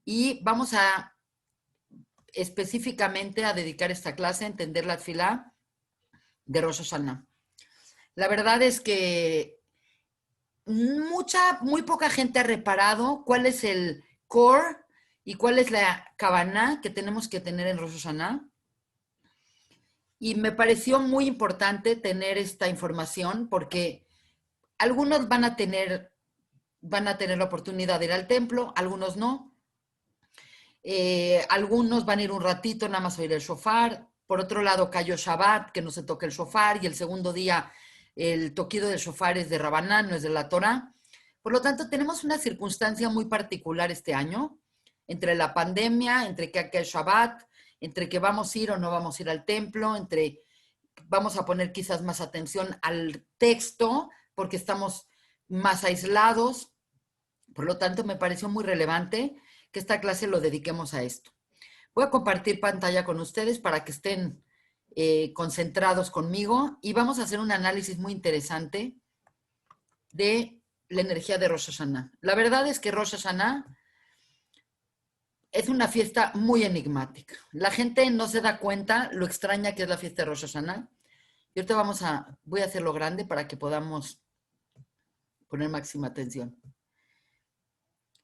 y vamos a específicamente a dedicar esta clase a entender la tefilá de Rosh Hashanah. La verdad es que muy poca gente ha reparado cuál es el core y cuál es la kavaná que tenemos que tener en Rosh Hashanah. Y me pareció muy importante tener esta información porque algunos van a tener la oportunidad de ir al templo, algunos no. Algunos van a ir un ratito nada más a oír el shofar. Por otro lado, cayó Shabbat, que no se toca el shofar, y el segundo día el toquido del shofar es de Rabanán, no es de la Torah. Por lo tanto, tenemos una circunstancia muy particular este año, entre la pandemia, entre que cae Shabbat, entre que vamos a ir o no vamos a ir al templo, entre vamos a poner quizás más atención al texto, porque estamos más aislados. Por lo tanto, me pareció muy relevante que esta clase lo dediquemos a esto. Voy a compartir pantalla con ustedes para que estén concentrados conmigo y vamos a hacer un análisis muy interesante de la energía de Rosh Hashanah. La verdad es que Rosh Hashanah es una fiesta muy enigmática. La gente no se da cuenta lo extraña que es la fiesta de Rosh Hashanah. Y ahorita voy a hacerlo grande para que podamos poner máxima atención.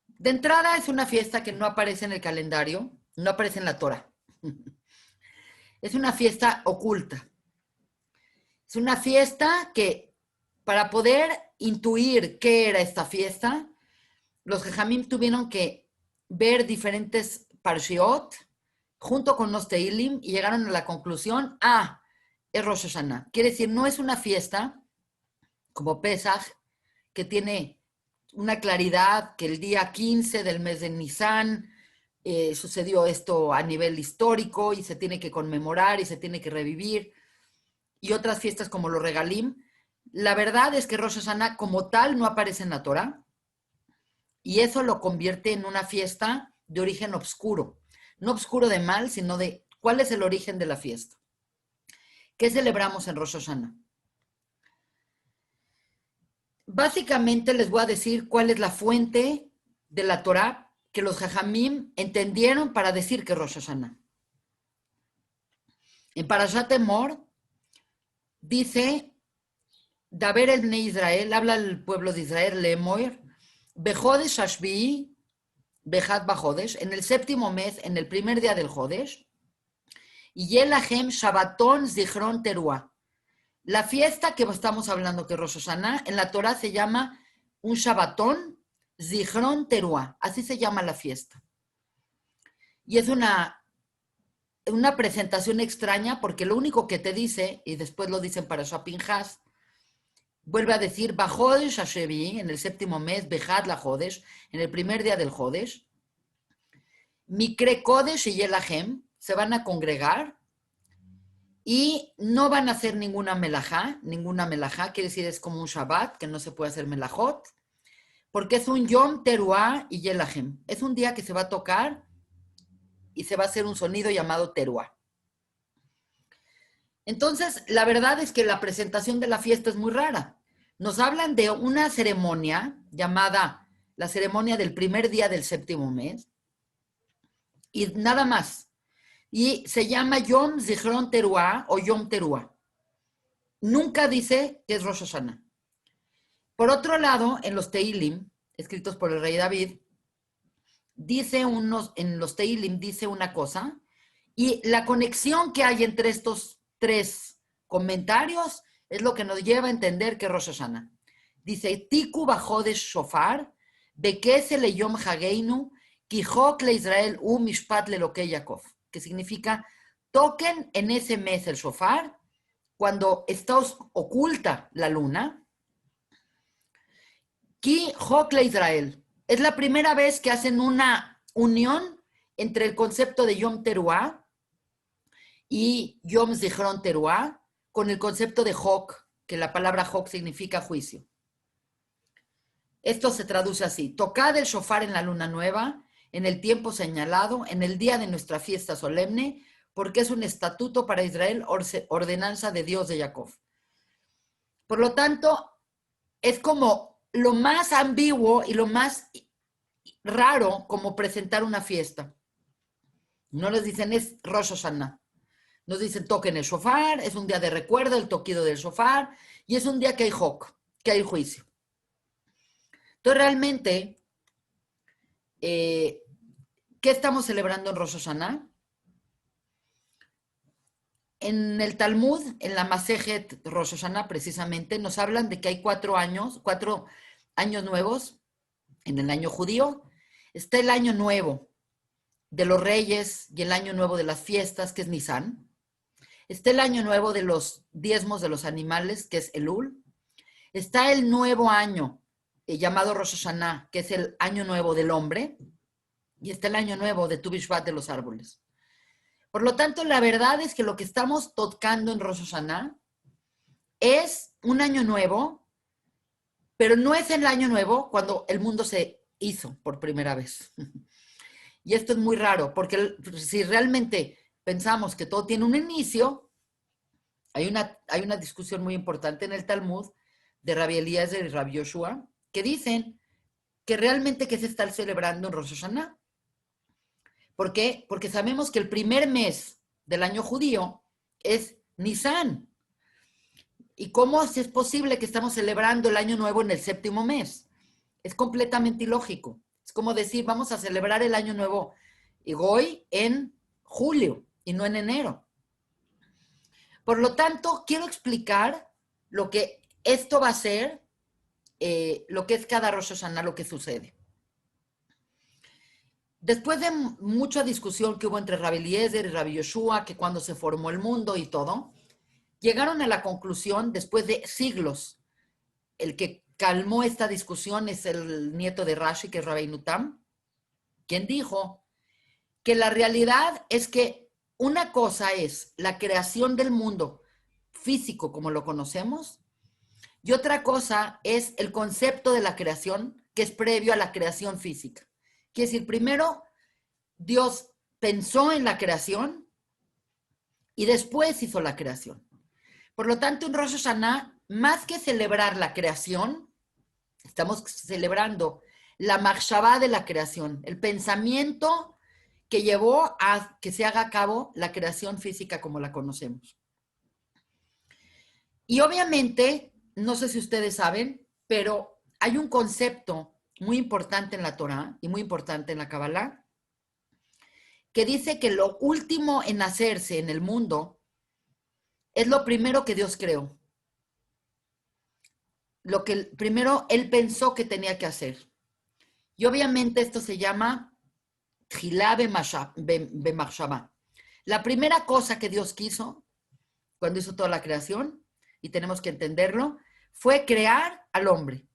De entrada es una fiesta que no aparece en el calendario, no aparece en la Torah. Es una fiesta oculta. Es una fiesta que, para poder intuir qué era esta fiesta, los Jajamim tuvieron que ver diferentes parshiot junto con los Teilim y llegaron a la conclusión, es Rosh Hashanah. Quiere decir, no es una fiesta como Pesach, que tiene una claridad que el día 15 del mes de Nisan sucedió esto a nivel histórico y se tiene que conmemorar y se tiene que revivir, y otras fiestas como los Regalim. La verdad es que Rosh Hashanah como tal no aparece en la Torah y eso lo convierte en una fiesta de origen obscuro. No obscuro de mal, sino de cuál es el origen de la fiesta. ¿Qué celebramos en Rosh Hashanah? Básicamente les voy a decir cuál es la fuente de la Torah que los Jajamim entendieron para decir que Rosh Hashanah. En Parashat Emor dice, Daber el Bnei Israel, habla el pueblo de Israel, Lemoir, Bejodesh Ashbi'i, Bejat Bajodesh, en el séptimo mes, en el primer día del Jodesh, y Yelahem Shabbaton Zichron Teruah. La fiesta que estamos hablando, que es Rosh Hashanah, en la Torah se llama un Shabbatón Zichron Teruah, así se llama la fiesta. Y es una presentación extraña porque lo único que te dice, y después lo dicen para Shapinjas, vuelve a decir, Bajodesh Hashevi, en el séptimo mes, Bejat la Jodesh, en el primer día del Jodesh, Mikre Kodesh y Yelahem se van a congregar y no van a hacer ninguna melajá, quiere decir es como un Shabbat, que no se puede hacer melajot, porque es un Yom Teruah y Yelahem. Es un día que se va a tocar y se va a hacer un sonido llamado Teruah. Entonces, la verdad es que la presentación de la fiesta es muy rara. Nos hablan de una ceremonia llamada la ceremonia del primer día del séptimo mes y nada más. Y se llama Yom Zichron Teruah o Yom Teruah. Nunca dice que es Rosh Hashanah. Por otro lado, en los Teilim, escritos por el rey David, en los Teilim dice una cosa, y la conexión que hay entre estos tres comentarios es lo que nos lleva a entender que es Rosh Hashanah. Dice, Tiku bajodesh shofar, bekese le yom hageinu, kihok le Israel u mishpat le loke Yaakov, que significa, toquen en ese mes el shofar, cuando está oculta la luna, kihok le Israel. Es la primera vez que hacen una unión entre el concepto de Yom Teruah y Yom Zichron Teruah con el concepto de Hok, que la palabra Hok significa juicio. Esto se traduce así: tocad el shofar en la luna nueva, en el tiempo señalado, en el día de nuestra fiesta solemne, porque es un estatuto para Israel, ordenanza de Dios de Jacob. Por lo tanto, es como lo más ambiguo y lo más raro como presentar una fiesta. No les dicen es Rosh Hashanah. Nos dicen toquen el shofar, es un día de recuerdo, el toquido del shofar, y es un día que hay hok, que hay juicio. Entonces, realmente, ¿qué estamos celebrando en Rosh Hashanah? En el Talmud, en la Masejet Rosh Hashanah, precisamente, nos hablan de que hay 4 años nuevos en el año judío. Está el año nuevo de los reyes y el año nuevo de las fiestas, que es Nisan. Está el año nuevo de los diezmos de los animales, que es Elul. Está el nuevo año, llamado Rosh Hashanah, que es el año nuevo del hombre. Y está el año nuevo de Tu Bishvat de los árboles. Por lo tanto, la verdad es que lo que estamos tocando en Rosh Hashanah es un año nuevo, pero no es el año nuevo cuando el mundo se hizo por primera vez. Y esto es muy raro, porque si realmente pensamos que todo tiene un inicio, hay una discusión muy importante en el Talmud de Rabbi Eliezer y Rabbi Yoshua, que dicen que realmente qué se está celebrando en Rosh Hashanah. ¿Por qué? Porque sabemos que el primer mes del año judío es Nisan. ¿Y cómo es posible que estamos celebrando el año nuevo en el séptimo mes? Es completamente ilógico. Es como decir, vamos a celebrar el año nuevo hoy en julio y no en enero. Por lo tanto, quiero explicar lo que esto va a ser, lo que es cada Rosh Hashanah, lo que sucede. Después de mucha discusión que hubo entre Rabbi Eliezer y Rabbi Yoshua, que cuando se formó el mundo y todo, llegaron a la conclusión, después de siglos, el que calmó esta discusión es el nieto de Rashi, que es Rabbi Nutam, quien dijo que la realidad es que una cosa es la creación del mundo físico como lo conocemos, y otra cosa es el concepto de la creación, que es previo a la creación física. Quiere decir, primero Dios pensó en la creación y después hizo la creación. Por lo tanto, en Rosh Hashanah, más que celebrar la creación, estamos celebrando la machshavá de la creación, el pensamiento que llevó a que se haga a cabo la creación física como la conocemos. Y obviamente, no sé si ustedes saben, pero hay un concepto muy importante en la Torá y muy importante en la Kabbalah, que dice que lo último en hacerse en el mundo es lo primero que Dios creó. Lo que primero Él pensó que tenía que hacer. Y obviamente esto se llama Tchilá b'machshavá. La primera cosa que Dios quiso, cuando hizo toda la creación, y tenemos que entenderlo, fue crear al hombre.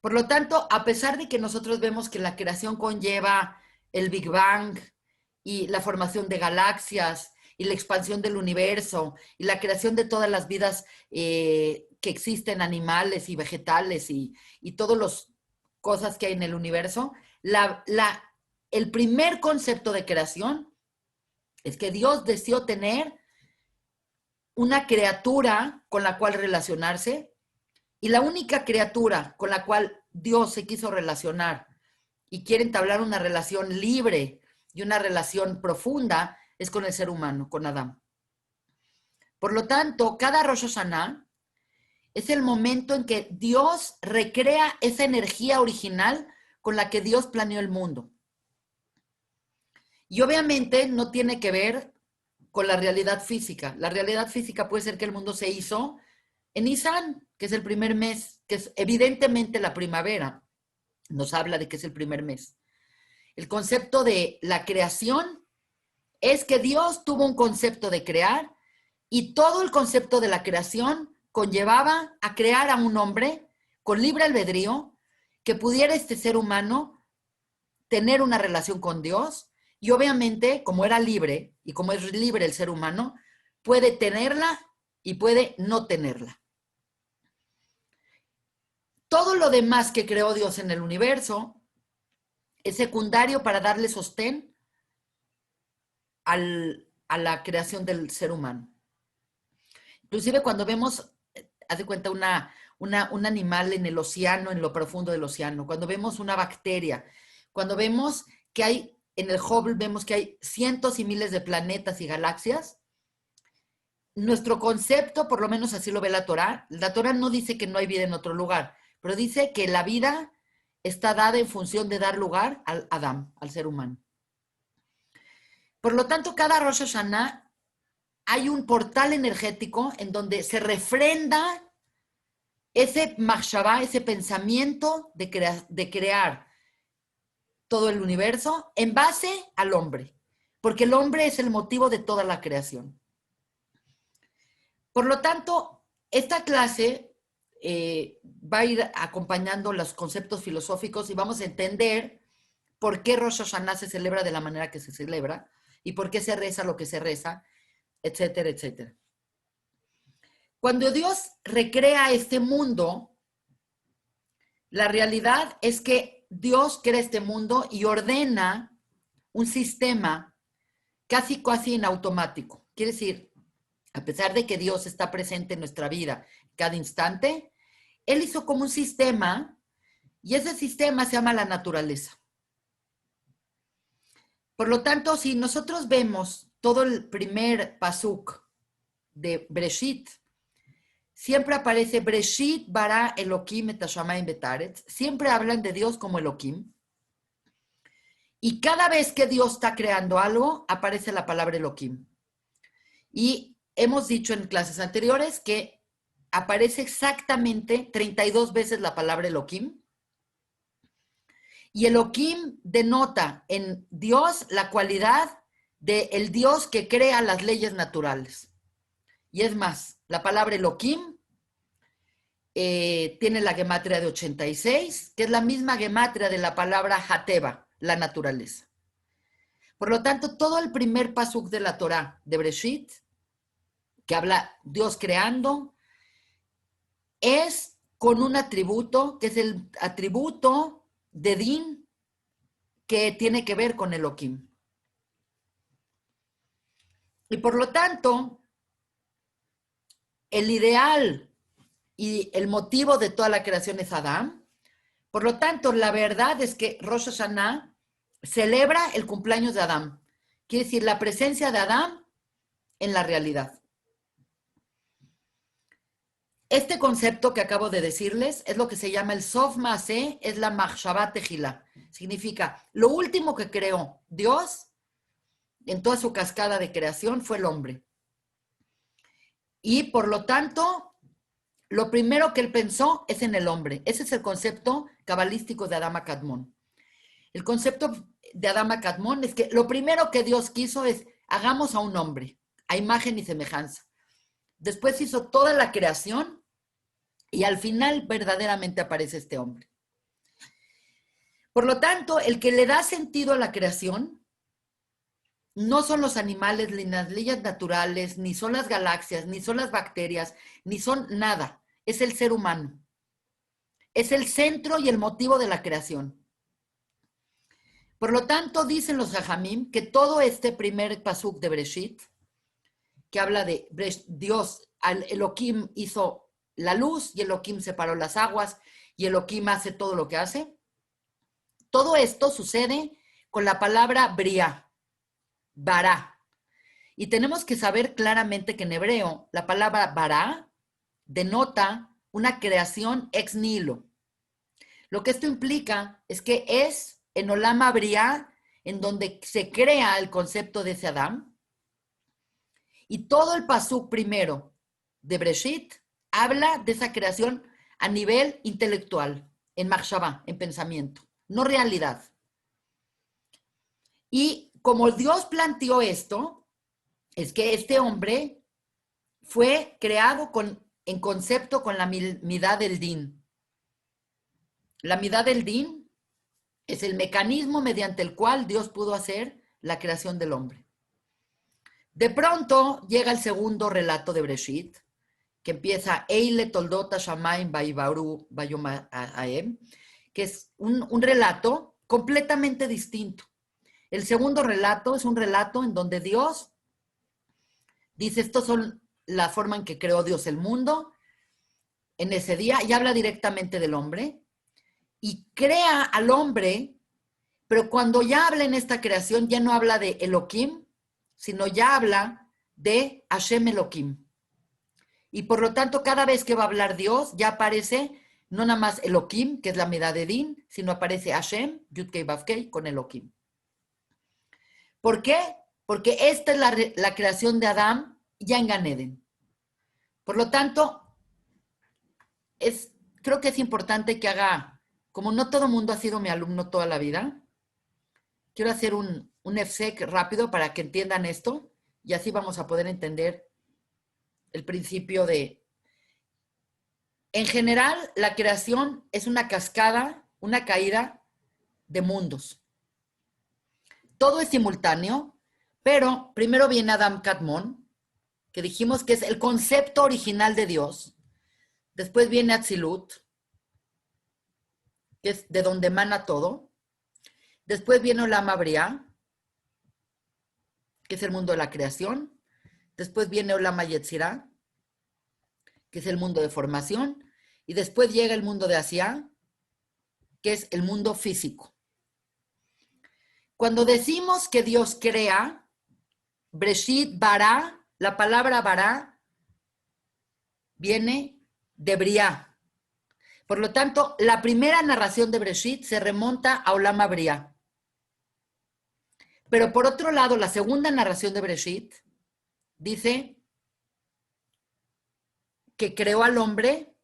Por lo tanto, a pesar de que nosotros vemos que la creación conlleva el Big Bang y la formación de galaxias y la expansión del universo y la creación de todas las vidas que existen, animales y vegetales y todas las cosas que hay en el universo, el primer concepto de creación es que Dios deseó tener una criatura con la cual relacionarse, y la única criatura con la cual Dios se quiso relacionar y quiere entablar una relación libre y una relación profunda es con el ser humano, con Adán. Por lo tanto, cada Rosh Hashanah es el momento en que Dios recrea esa energía original con la que Dios planeó el mundo. Y obviamente no tiene que ver con la realidad física. La realidad física puede ser que el mundo se hizo en Nisan, que es el primer mes, que es evidentemente la primavera. Nos habla de que es el primer mes. El concepto de la creación es que Dios tuvo un concepto de crear y todo el concepto de la creación conllevaba a crear a un hombre con libre albedrío que pudiera este ser humano tener una relación con Dios y obviamente como era libre y como es libre el ser humano, puede tenerla y puede no tenerla. Todo lo demás que creó Dios en el universo es secundario para darle sostén a la creación del ser humano. Inclusive cuando vemos, haz de cuenta, un animal en el océano, en lo profundo del océano, cuando vemos una bacteria, cuando vemos que hay, en el Hubble vemos que hay cientos y miles de planetas y galaxias, nuestro concepto, por lo menos así lo ve la Torá no dice que no hay vida en otro lugar, pero dice que la vida está dada en función de dar lugar al Adán, al ser humano. Por lo tanto, cada Rosh Hashanah hay un portal energético en donde se refrenda ese machshavá, ese pensamiento de crear todo el universo en base al hombre, porque el hombre es el motivo de toda la creación. Por lo tanto, esta clase va a ir acompañando los conceptos filosóficos y vamos a entender por qué Rosh Hashanah se celebra de la manera que se celebra y por qué se reza lo que se reza, etcétera, etcétera. Cuando Dios recrea este mundo, la realidad es que Dios crea este mundo y ordena un sistema casi en automático. Quiere decir, a pesar de que Dios está presente en nuestra vida cada instante, Él hizo como un sistema y ese sistema se llama la naturaleza. Por lo tanto, si nosotros vemos todo el primer pasuk de Breshit, siempre aparece Breshit bara Elohim et hashamayim betaretz. Siempre hablan de Dios como Elohim. Y cada vez que Dios está creando algo, aparece la palabra Elohim. Y hemos dicho en clases anteriores que aparece exactamente 32 veces la palabra Elohim. Y Elohim denota en Dios la cualidad del Dios que crea las leyes naturales. Y es más, la palabra Elohim tiene la gematria de 86, que es la misma gematria de la palabra Hateva, la naturaleza. Por lo tanto, todo el primer pasuk de la Torá de Breshit, que habla Dios creando, es con un atributo, que es el atributo de Din, que tiene que ver con Elohim. Y por lo tanto, el ideal y el motivo de toda la creación es Adán. Por lo tanto, la verdad es que Rosh Hashanah celebra el cumpleaños de Adán. Quiere decir, la presencia de Adán en la realidad. Este concepto que acabo de decirles es lo que se llama el Sof Maaseh, es la Machshavá Tejilá. Significa, lo último que creó Dios en toda su cascada de creación fue el hombre. Y por lo tanto, lo primero que él pensó es en el hombre. Ese es el concepto cabalístico de Adama Kadmon. El concepto de Adama Kadmon es que lo primero que Dios quiso es, hagamos a un hombre, a imagen y semejanza. Después hizo toda la creación y al final verdaderamente aparece este hombre. Por lo tanto, el que le da sentido a la creación no son los animales, ni las leyes naturales, ni son las galaxias, ni son las bacterias, ni son nada. Es el ser humano. Es el centro y el motivo de la creación. Por lo tanto, dicen los Jajamim que todo este primer pasuk de Breshit, que habla de Dios, Elohim hizo la luz y Elohim separó las aguas y Elohim hace todo lo que hace. Todo esto sucede con la palabra briá, bará. Y tenemos que saber claramente que en hebreo la palabra bará denota una creación ex nihilo. Lo que esto implica es que es en Olama Briá en donde se crea el concepto de ese Adán. Y todo el pasuk primero de Breshit habla de esa creación a nivel intelectual, en Machshavá, en pensamiento, no realidad. Y como Dios planteó esto, es que este hombre fue creado en concepto con la midá del din. La midá del din es el mecanismo mediante el cual Dios pudo hacer la creación del hombre. De pronto llega el segundo relato de Breshit, que empieza Eile Toldota Shamayim Baibaru Bayomaem, que es un relato completamente distinto. El segundo relato es un relato en donde Dios dice, estos son la forma en que creó Dios el mundo, en ese día y habla directamente del hombre y crea al hombre, pero cuando ya habla en esta creación ya no habla de Elohim, sino ya habla de Hashem Elohim. Y por lo tanto, cada vez que va a hablar Dios, ya aparece no nada más Elohim, que es la mitad de Din, sino aparece Hashem, Yud-Kei Vav-Kei, con Elohim. ¿Por qué? Porque esta es la creación de Adán ya en Gan Eden. Por lo tanto, creo que es importante que haga, como no todo el mundo ha sido mi alumno toda la vida, quiero hacer un EFSEC rápido para que entiendan esto y así vamos a poder entender el principio de... En general, la creación es una cascada, una caída de mundos. Todo es simultáneo, pero primero viene Adam Kadmon, que dijimos que es el concepto original de Dios. Después viene Atzilut, que es de donde emana todo. Después viene Olam Briá, que es el mundo de la creación. Después viene Olam Yetzirah, que es el mundo de formación. Y después llega el mundo de Asiá, que es el mundo físico. Cuando decimos que Dios crea, Breshit Bará, la palabra Bará viene de Briá. Por lo tanto, la primera narración de Breshit se remonta a Olam Briá. Pero por otro lado, la segunda narración de Breshit dice que creó al hombre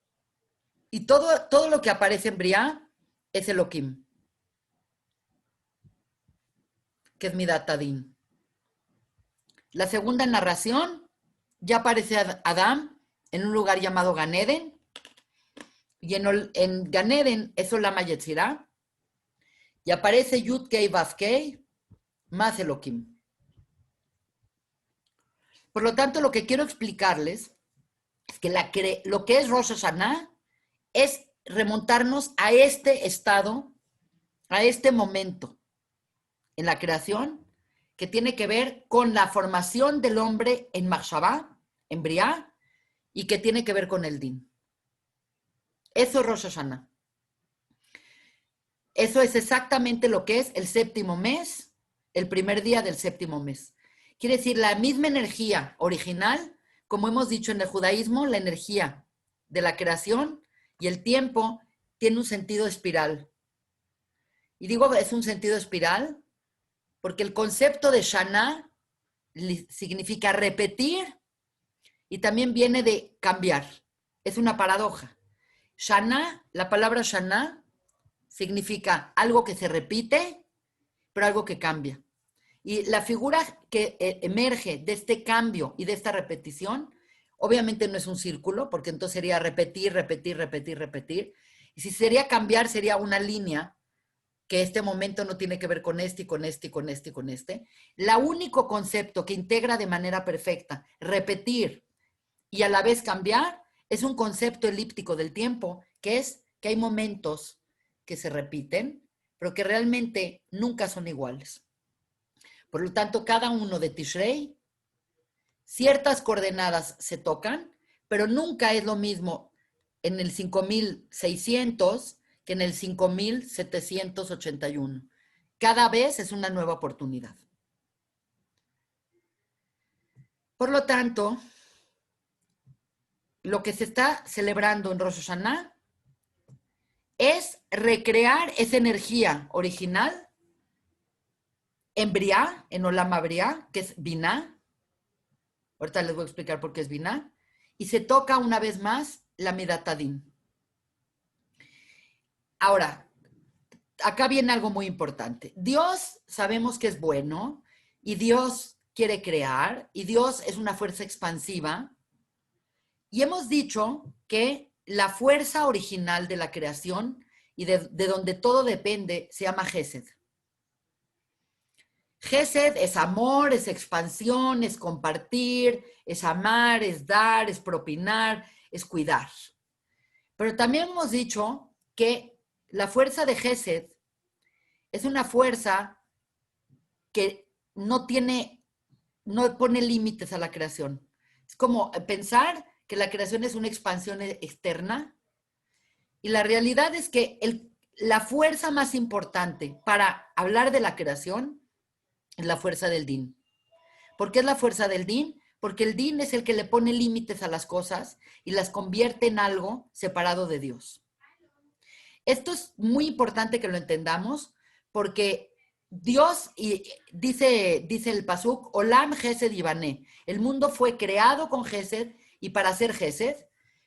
y todo lo que aparece en Briá es Elohim, que es Midat Adin. La segunda narración ya aparece Adán en un lugar llamado Gan Eden, y en Gan Eden es Olam Yetzirah, y aparece Yud-Kei Vav-Kei más Elohim. Por lo tanto, lo que quiero explicarles es que lo que es Rosh Hashanah es remontarnos a este estado, a este momento en la creación, que tiene que ver con la formación del hombre en Machshavá, en Briá, y que tiene que ver con el Din. Eso es Rosh Hashanah. Eso es exactamente lo que es el séptimo mes, el primer día del séptimo mes. Quiere decir, la misma energía original, como hemos dicho en el judaísmo, la energía de la creación y el tiempo tiene un sentido espiral. Y digo, es un sentido espiral porque el concepto de Shana significa repetir y también viene de cambiar. Es una paradoja. Shana, la palabra Shana significa algo que se repite, pero algo que cambia. Y la figura que emerge de este cambio y de esta repetición, obviamente no es un círculo, porque entonces sería repetir, repetir, repetir, repetir. Y si sería cambiar, sería una línea que este momento no tiene que ver con este y con este y con este y con este. El único concepto que integra de manera perfecta repetir y a la vez cambiar es un concepto elíptico del tiempo, que es que hay momentos que se repiten, pero que realmente nunca son iguales. Por lo tanto, cada uno de Tishrei, ciertas coordenadas se tocan, pero nunca es lo mismo en el 5600 que en el 5781. Cada vez es una nueva oportunidad. Por lo tanto, lo que se está celebrando en Rosh Hashanah es recrear esa energía original en Briá, en Olam Briá, que es Binah. Ahorita les voy a explicar por qué es Binah. Y se toca una vez más la Midat Adin. Ahora, acá viene algo muy importante. Dios sabemos que es bueno y Dios quiere crear y Dios es una fuerza expansiva. Y hemos dicho que la fuerza original de la creación y de donde todo depende se llama Gesed. Gesed es amor, es expansión, es compartir, es amar, es dar, es propinar, es cuidar. Pero también hemos dicho que la fuerza de Gesed es una fuerza que no pone límites a la creación. Es como pensar que la creación es una expansión externa. Y la realidad es que la fuerza más importante para hablar de la creación es la fuerza del din. ¿Por qué es la fuerza del din? Porque el din es el que le pone límites a las cosas y las convierte en algo separado de Dios. Esto es muy importante que lo entendamos porque Dios, y dice el Pasuk, Olam Gesed Ibané, el mundo fue creado con Gesed y para hacer Gesed,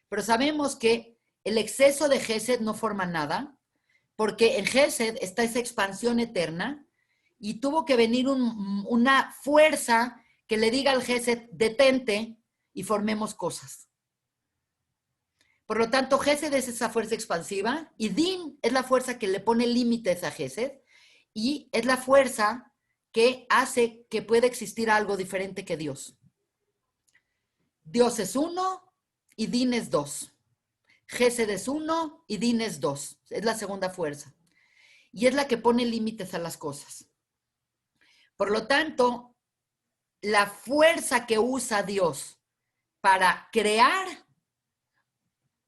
pero sabemos que el exceso de Gesed no forma nada, porque en Gesed está esa expansión eterna y tuvo que venir una fuerza que le diga al Gesed, detente y formemos cosas. Por lo tanto, Gesed es esa fuerza expansiva y Din es la fuerza que le pone límites a Gesed y es la fuerza que hace que pueda existir algo diferente que Dios. Dios es uno y Din es dos. Gesed es uno y Din es dos. Es la segunda fuerza. Y es la que pone límites a las cosas. Por lo tanto, la fuerza que usa Dios para crear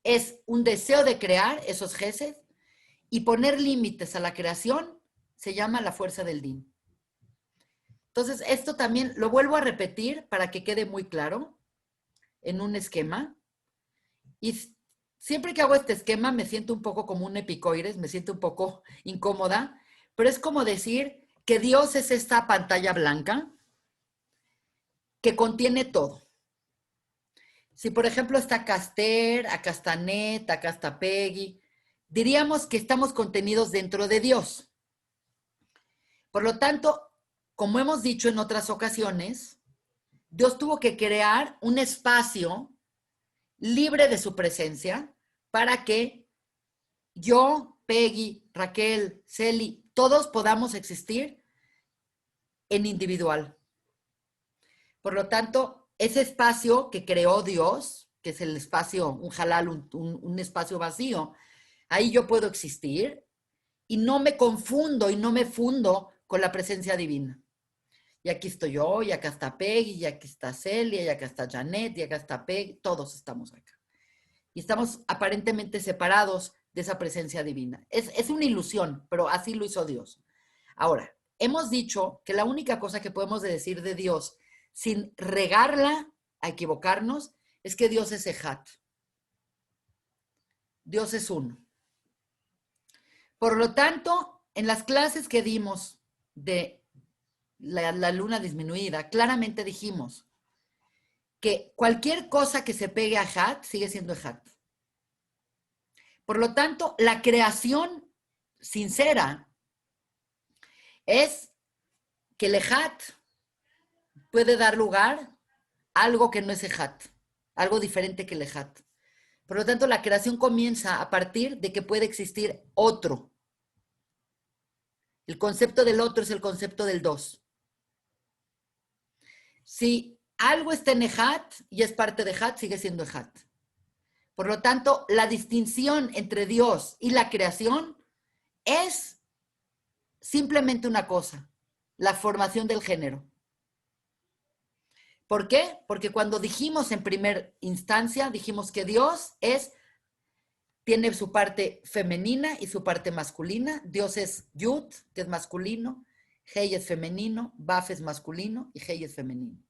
es un deseo de crear, esos Gesed, y poner límites a la creación se llama la fuerza del din. Entonces, esto también lo vuelvo a repetir para que quede muy claro en un esquema. Y siempre que hago este esquema me siento un poco como un epicoides, me siento un poco incómoda, pero es como decir que Dios es esta pantalla blanca que contiene todo. Si, por ejemplo, está Caster, acá está Net, acá está Peggy, diríamos que estamos contenidos dentro de Dios. Por lo tanto, como hemos dicho en otras ocasiones, Dios tuvo que crear un espacio libre de su presencia para que yo, Peggy, Raquel, Celi, todos podamos existir en individual. Por lo tanto, ese espacio que creó Dios, que es el espacio, un halal, un espacio vacío, ahí yo puedo existir y no me confundo y no me fundo con la presencia divina. Y aquí estoy yo, y acá está Peggy, y aquí está Celia, y acá está Janet, y acá está Peggy, todos estamos acá. Y estamos aparentemente separados de esa presencia divina. Es una ilusión, pero así lo hizo Dios. Ahora, hemos dicho que la única cosa que podemos decir de Dios sin regarla a equivocarnos es que Dios es Ejat. Dios es uno. Por lo tanto, en las clases que dimos de la luna disminuida, claramente dijimos que cualquier cosa que se pegue a Hat sigue siendo Hat. Por lo tanto, la creación sincera es que el Hat puede dar lugar a algo que no es Hat, algo diferente que el Hat. Por lo tanto, la creación comienza a partir de que puede existir otro. El concepto del otro es el concepto del dos. Si algo está en Ejat y es parte de Ejat, sigue siendo Ejat. Por lo tanto, la distinción entre Dios y la creación es simplemente una cosa, la formación del género. ¿Por qué? Porque cuando dijimos en primera instancia, dijimos que Dios tiene su parte femenina y su parte masculina. Dios es Yud, que es masculino, Hei es femenino, Baf es masculino y Hei es femenino.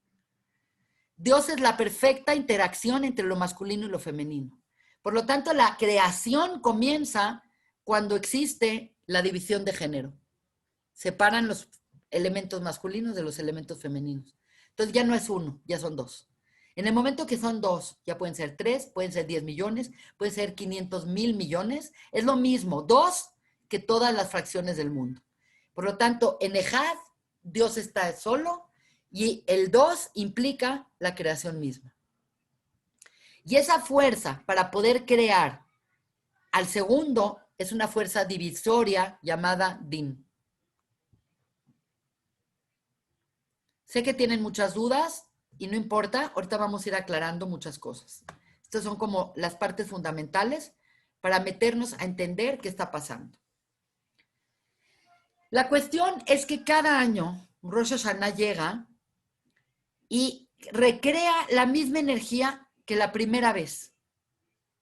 Dios es la perfecta interacción entre lo masculino y lo femenino. Por lo tanto, la creación comienza cuando existe la división de género. Separan los elementos masculinos de los elementos femeninos. Entonces ya no es uno, ya son dos. En el momento que son dos, ya pueden ser 3, pueden ser 10 millones, pueden ser 500,000 millones. Es lo mismo, dos que todas las fracciones del mundo. Por lo tanto, en Ejad, Dios está solo y el dos implica la creación misma. Y esa fuerza para poder crear al segundo es una fuerza divisoria llamada Din. Sé que tienen muchas dudas y no importa, ahorita vamos a ir aclarando muchas cosas. Estas son como las partes fundamentales para meternos a entender qué está pasando. La cuestión es que cada año Rosh Hashanah llega y recrea la misma energía que la primera vez.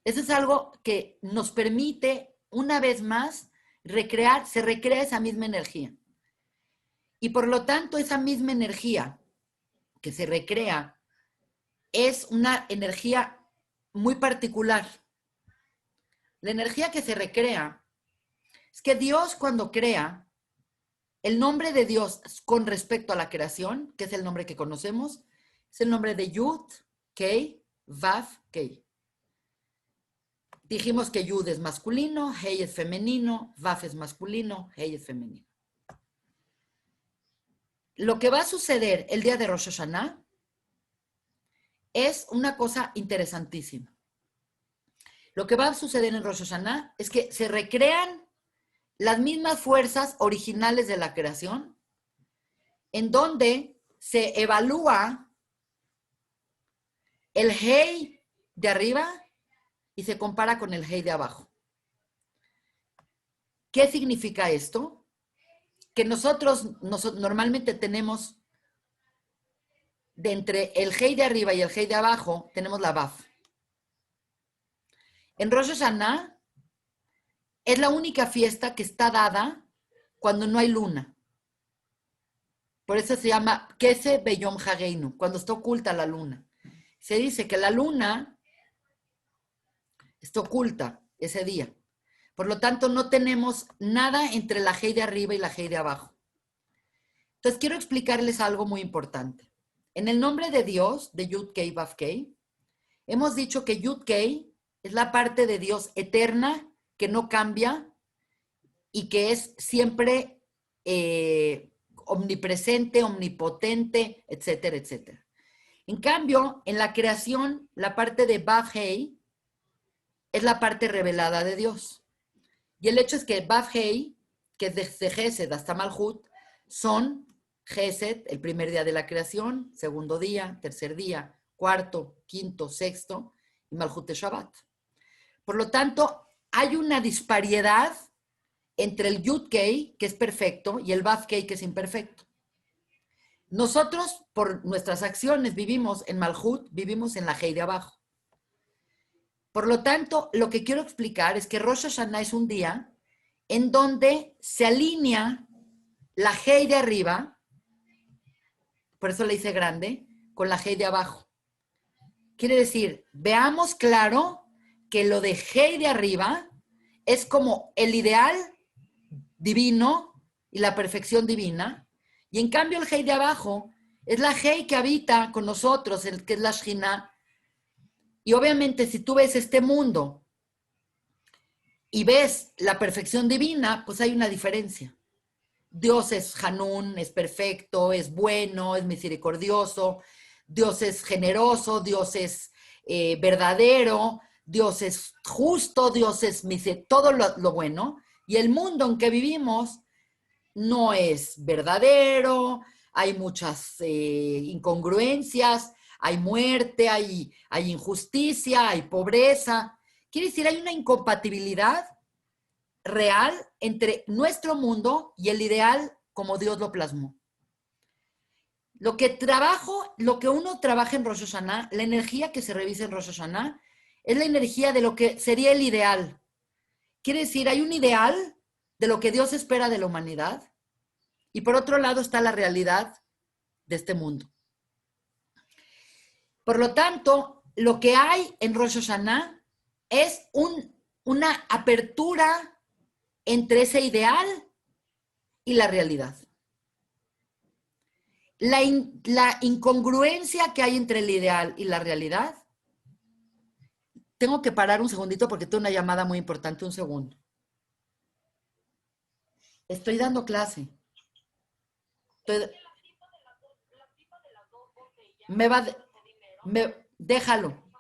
Eso es algo que nos permite, una vez más, recrear, se recrea esa misma energía. Y por lo tanto, esa misma energía que se recrea es una energía muy particular. La energía que se recrea es que Dios cuando crea, el nombre de Dios con respecto a la creación, que es el nombre que conocemos, es el nombre de Yud, Kei, Vav, Kei. Dijimos que Yud es masculino, Hei es femenino, Vav es masculino, Hei es femenino. Lo que va a suceder el día de Rosh Hashanah es una cosa interesantísima. Lo que va a suceder en Rosh Hashanah es que se recrean las mismas fuerzas originales de la creación, en donde se evalúa el Hei de arriba y se compara con el Hei de abajo. ¿Qué significa esto? Que nosotros normalmente tenemos de entre el Hei de arriba y el Hei de abajo, tenemos la Vav. En Rosh Hashanah es la única fiesta que está dada cuando no hay luna. Por eso se llama Kese Beyom Hageinu, cuando está oculta la luna. Se dice que la luna está oculta ese día. Por lo tanto, no tenemos nada entre la Hei de arriba y la Hei de abajo. Entonces, quiero explicarles algo muy importante. En el nombre de Dios, de Yud Kei Vav Kei, hemos dicho que Yud Kei es la parte de Dios eterna, que no cambia y que es siempre omnipresente, omnipotente, etcétera, etcétera. En cambio, en la creación, la parte de Vav Hei es la parte revelada de Dios. Y el hecho es que Vav Hei, que es desde Gesed hasta Malhut, son Gesed, el primer día de la creación, segundo día, tercer día, cuarto, quinto, sexto, y Malhut es Shabbat. Por lo tanto, hay una disparidad entre el Yud Kei, que es perfecto, y el Vav Kei, que es imperfecto. Nosotros, por nuestras acciones, vivimos en Malhut, vivimos en la Hei de abajo. Por lo tanto, lo que quiero explicar es que Rosh Hashanah es un día en donde se alinea la Hei de arriba, por eso le hice grande, con la Hei de abajo. Quiere decir, veamos claro que lo de Hei de arriba es como el ideal divino y la perfección divina, y en cambio el Hei de abajo es la Hei que habita con nosotros, el que es la Shina. Y obviamente si tú ves este mundo y ves la perfección divina, pues hay una diferencia. Dios es Hanún, es perfecto, es bueno, es misericordioso, Dios es generoso, Dios es verdadero, Dios es justo, Dios es todo lo bueno. Y el mundo en que vivimos no es verdadero, hay muchas incongruencias, hay muerte, hay injusticia, hay pobreza. Quiere decir, hay una incompatibilidad real entre nuestro mundo y el ideal como Dios lo plasmó. Lo que uno trabaja en Rosh Hashanah, la energía que se revisa en Rosh Hashanah, es la energía de lo que sería el ideal. Quiere decir, hay un ideal de lo que Dios espera de la humanidad y por otro lado está la realidad de este mundo. Por lo tanto, lo que hay en Rosh Hashanah es una apertura entre ese ideal y la realidad. La incongruencia que hay entre el ideal y la realidad. Tengo que parar un segundito porque tengo una llamada muy importante, un segundo. Estoy dando clase. Déjalo.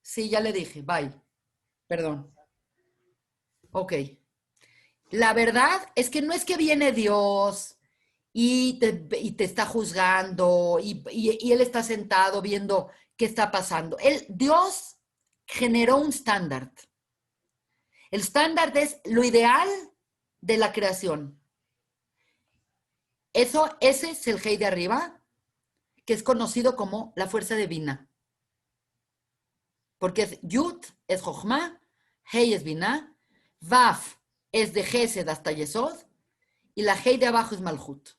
Sí, ya le dije, bye. Perdón. Ok. La verdad es que no es que viene Dios y te está juzgando y Él está sentado viendo qué está pasando. Dios generó un estándar. El estándar es lo ideal de la creación. Ese es el Hei de arriba, que es conocido como la fuerza divina. porque es Yud, es Jochma, Hei es Binah, Vaf es de Gesed hasta Yesod, y la Hei de abajo es Malhut.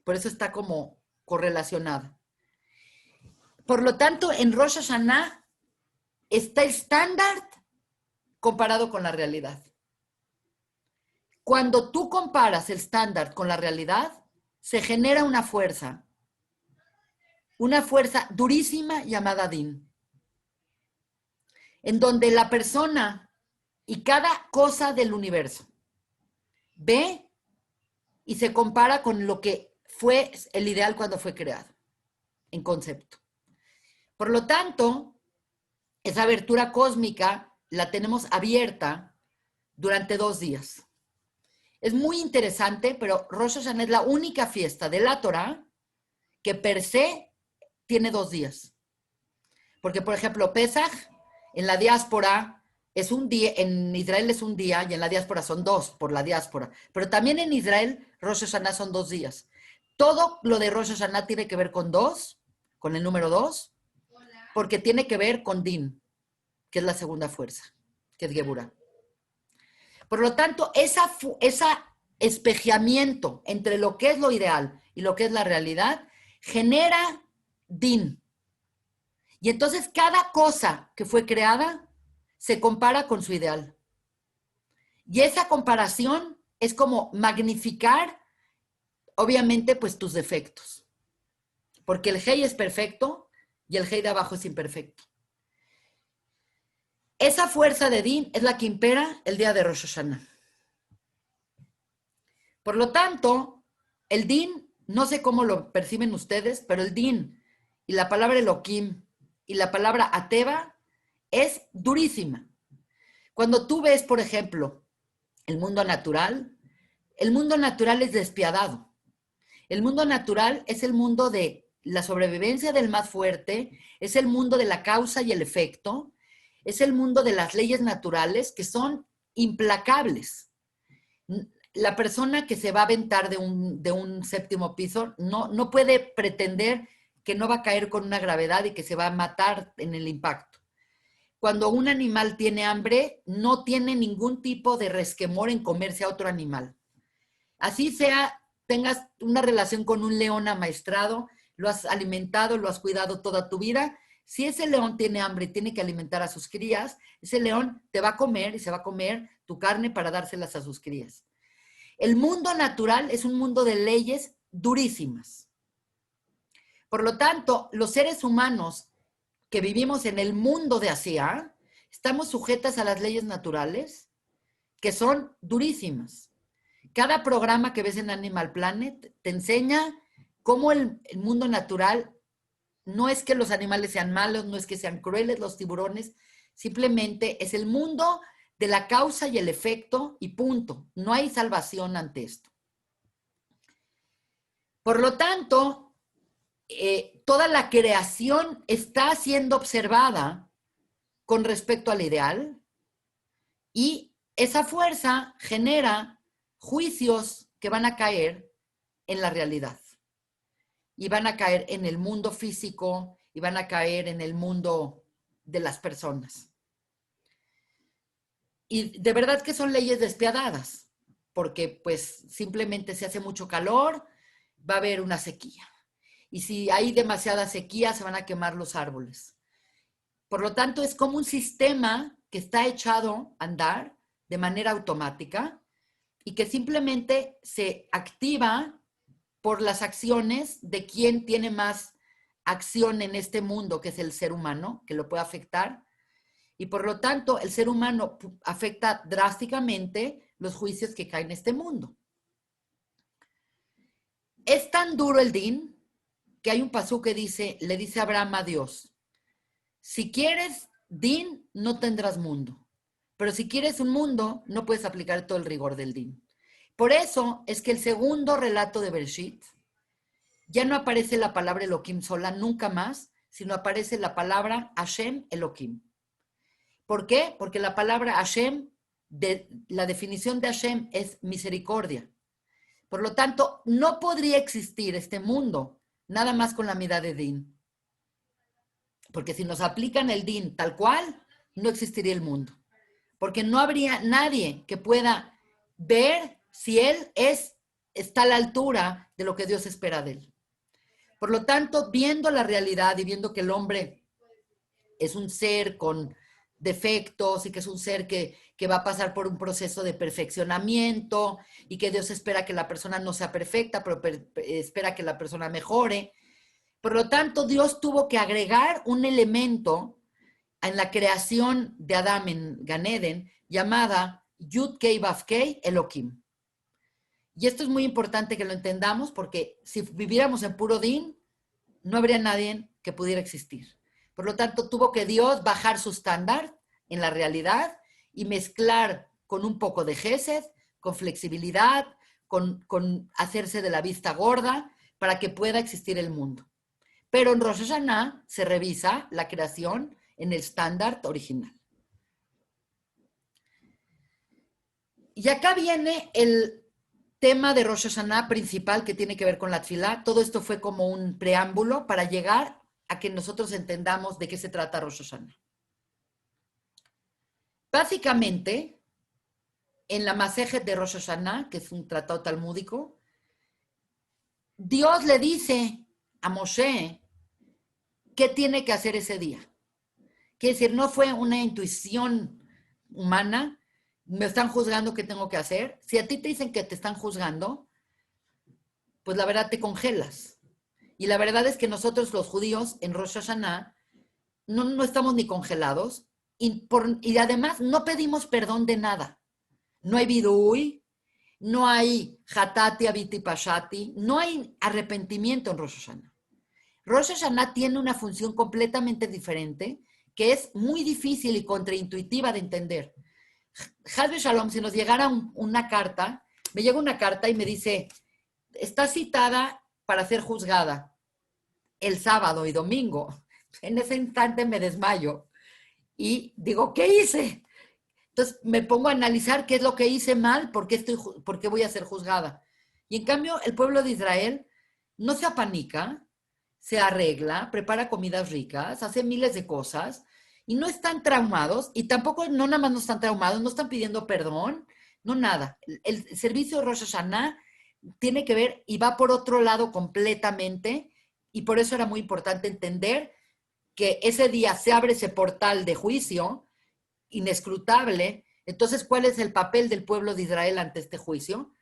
Por eso está como correlacionada. Por lo tanto, en Rosh Hashanah está estándar comparado con la realidad. Cuando tú comparas el estándar con la realidad, se genera una fuerza durísima llamada Din, en donde la persona y cada cosa del universo ve y se compara con lo que fue el ideal cuando fue creado, en concepto. Por lo tanto, esa abertura cósmica la tenemos abierta durante 2 días. Es muy interesante, pero Rosh Hashanah es la única fiesta de la Torah que per se tiene 2 días. Porque, por ejemplo, Pesaj en la diáspora es un día, en Israel es un día y en la diáspora son 2 por la diáspora. Pero también en Israel Rosh Hashanah son 2 días. Todo lo de Rosh Hashanah tiene que ver con 2, con el número 2, porque tiene que ver con Din, que es la segunda fuerza, que es Geburah. Por lo tanto, ese espejeamiento entre lo que es lo ideal y lo que es la realidad genera Din. Y entonces cada cosa que fue creada se compara con su ideal. Y esa comparación es como magnificar, obviamente, pues tus defectos. Porque el Hei es perfecto y el Hei de abajo es imperfecto. Esa fuerza de Din es la que impera el día de Rosh Hashanah. Por lo tanto, el Din, no sé cómo lo perciben ustedes, pero el Din y la palabra Elohim y la palabra Ateva es durísima. Cuando tú ves, por ejemplo, el mundo natural es despiadado. El mundo natural es el mundo de la sobrevivencia del más fuerte, es el mundo de la causa y el efecto, es el mundo de las leyes naturales que son implacables. La persona que se va a aventar de un séptimo piso no puede pretender que no va a caer con una gravedad y que se va a matar en el impacto. Cuando un animal tiene hambre, no tiene ningún tipo de resquemor en comerse a otro animal. Así sea, tengas una relación con un león amaestrado, lo has alimentado, lo has cuidado toda tu vida. Si ese león tiene hambre y tiene que alimentar a sus crías, ese león te va a comer y se va a comer tu carne para dárselas a sus crías. El mundo natural es un mundo de leyes durísimas. Por lo tanto, los seres humanos que vivimos en el mundo de Asia, estamos sujetas a las leyes naturales que son durísimas. Cada programa que ves en Animal Planet te enseña cómo el mundo natural no es que los animales sean malos, no es que sean crueles los tiburones, simplemente es el mundo de la causa y el efecto y punto. No hay salvación ante esto. Por lo tanto, toda la creación está siendo observada con respecto al ideal y esa fuerza genera juicios que van a caer en la realidad y van a caer en el mundo físico y van a caer en el mundo de las personas. Y de verdad que son leyes despiadadas, porque pues simplemente si hace mucho calor, va a haber una sequía. Y si hay demasiada sequía, se van a quemar los árboles. Por lo tanto, es como un sistema que está echado a andar de manera automática y que simplemente se activa por las acciones de quien tiene más acción en este mundo, que es el ser humano, que lo puede afectar. Y por lo tanto, el ser humano afecta drásticamente los juicios que caen en este mundo. Es tan duro el din que hay un pasú que dice, le dice Abraham a Dios, si quieres din, no tendrás mundo. Pero si quieres un mundo, no puedes aplicar todo el rigor del din. Por eso es que el segundo relato de Bereshit ya no aparece la palabra Elohim sola nunca más, sino aparece la palabra Hashem Elohim. ¿Por qué? Porque la palabra Hashem, la definición de Hashem es misericordia. Por lo tanto, no podría existir este mundo nada más con la mirada de Din. Porque si nos aplican el din tal cual, no existiría el mundo. Porque no habría nadie que pueda ver si él está a la altura de lo que Dios espera de él. Por lo tanto, viendo la realidad y viendo que el hombre es un ser con defectos y que es un ser que va a pasar por un proceso de perfeccionamiento y que Dios espera que la persona no sea perfecta, pero espera que la persona mejore. Por lo tanto, Dios tuvo que agregar un elemento en la creación de Adán en Gan Eden llamada Yud Kei Vav Kei Elohim. Y esto es muy importante que lo entendamos porque si viviéramos en puro din, no habría nadie que pudiera existir. Por lo tanto, tuvo que Dios bajar su estándar en la realidad y mezclar con un poco de gesed, con flexibilidad, con hacerse de la vista gorda para que pueda existir el mundo. Pero en Rosh Hashanah se revisa la creación en el estándar original. Y acá viene el tema de Rosh Hashanah principal que tiene que ver con la tefilá. Todo esto fue como un preámbulo para llegar a que nosotros entendamos de qué se trata Rosh Hashanah. Básicamente, en la Masejet de Rosh Hashanah, que es un tratado talmúdico, Dios le dice a Moshe qué tiene que hacer ese día. Quiere decir, no fue una intuición humana, me están juzgando qué tengo que hacer. Si a ti te dicen que te están juzgando, pues la verdad te congelas. Y la verdad es que nosotros los judíos en Rosh Hashanah no estamos ni congelados y además no pedimos perdón de nada. No hay vidui, no hay hatati, abiti, pashati, no hay arrepentimiento en Rosh Hashanah. Rosh Hashanah tiene una función completamente diferente que es muy difícil y contraintuitiva de entender. Hazbe Shalom, si nos llegara una carta, me llega una carta y me dice, está citada para ser juzgada el sábado y domingo. En ese instante me desmayo y digo, ¿qué hice? Entonces me pongo a analizar qué es lo que hice mal, por qué voy a ser juzgada. Y en cambio, el pueblo de Israel no se apanica, se arregla, prepara comidas ricas, hace miles de cosas y no están traumados y tampoco, no nada más no están traumados, no están pidiendo perdón, no nada. El servicio de Rosh Hashanah tiene que ver y va por otro lado completamente y por eso era muy importante entender que ese día se abre ese portal de juicio inescrutable. Entonces, ¿cuál es el papel del pueblo de Israel ante este juicio?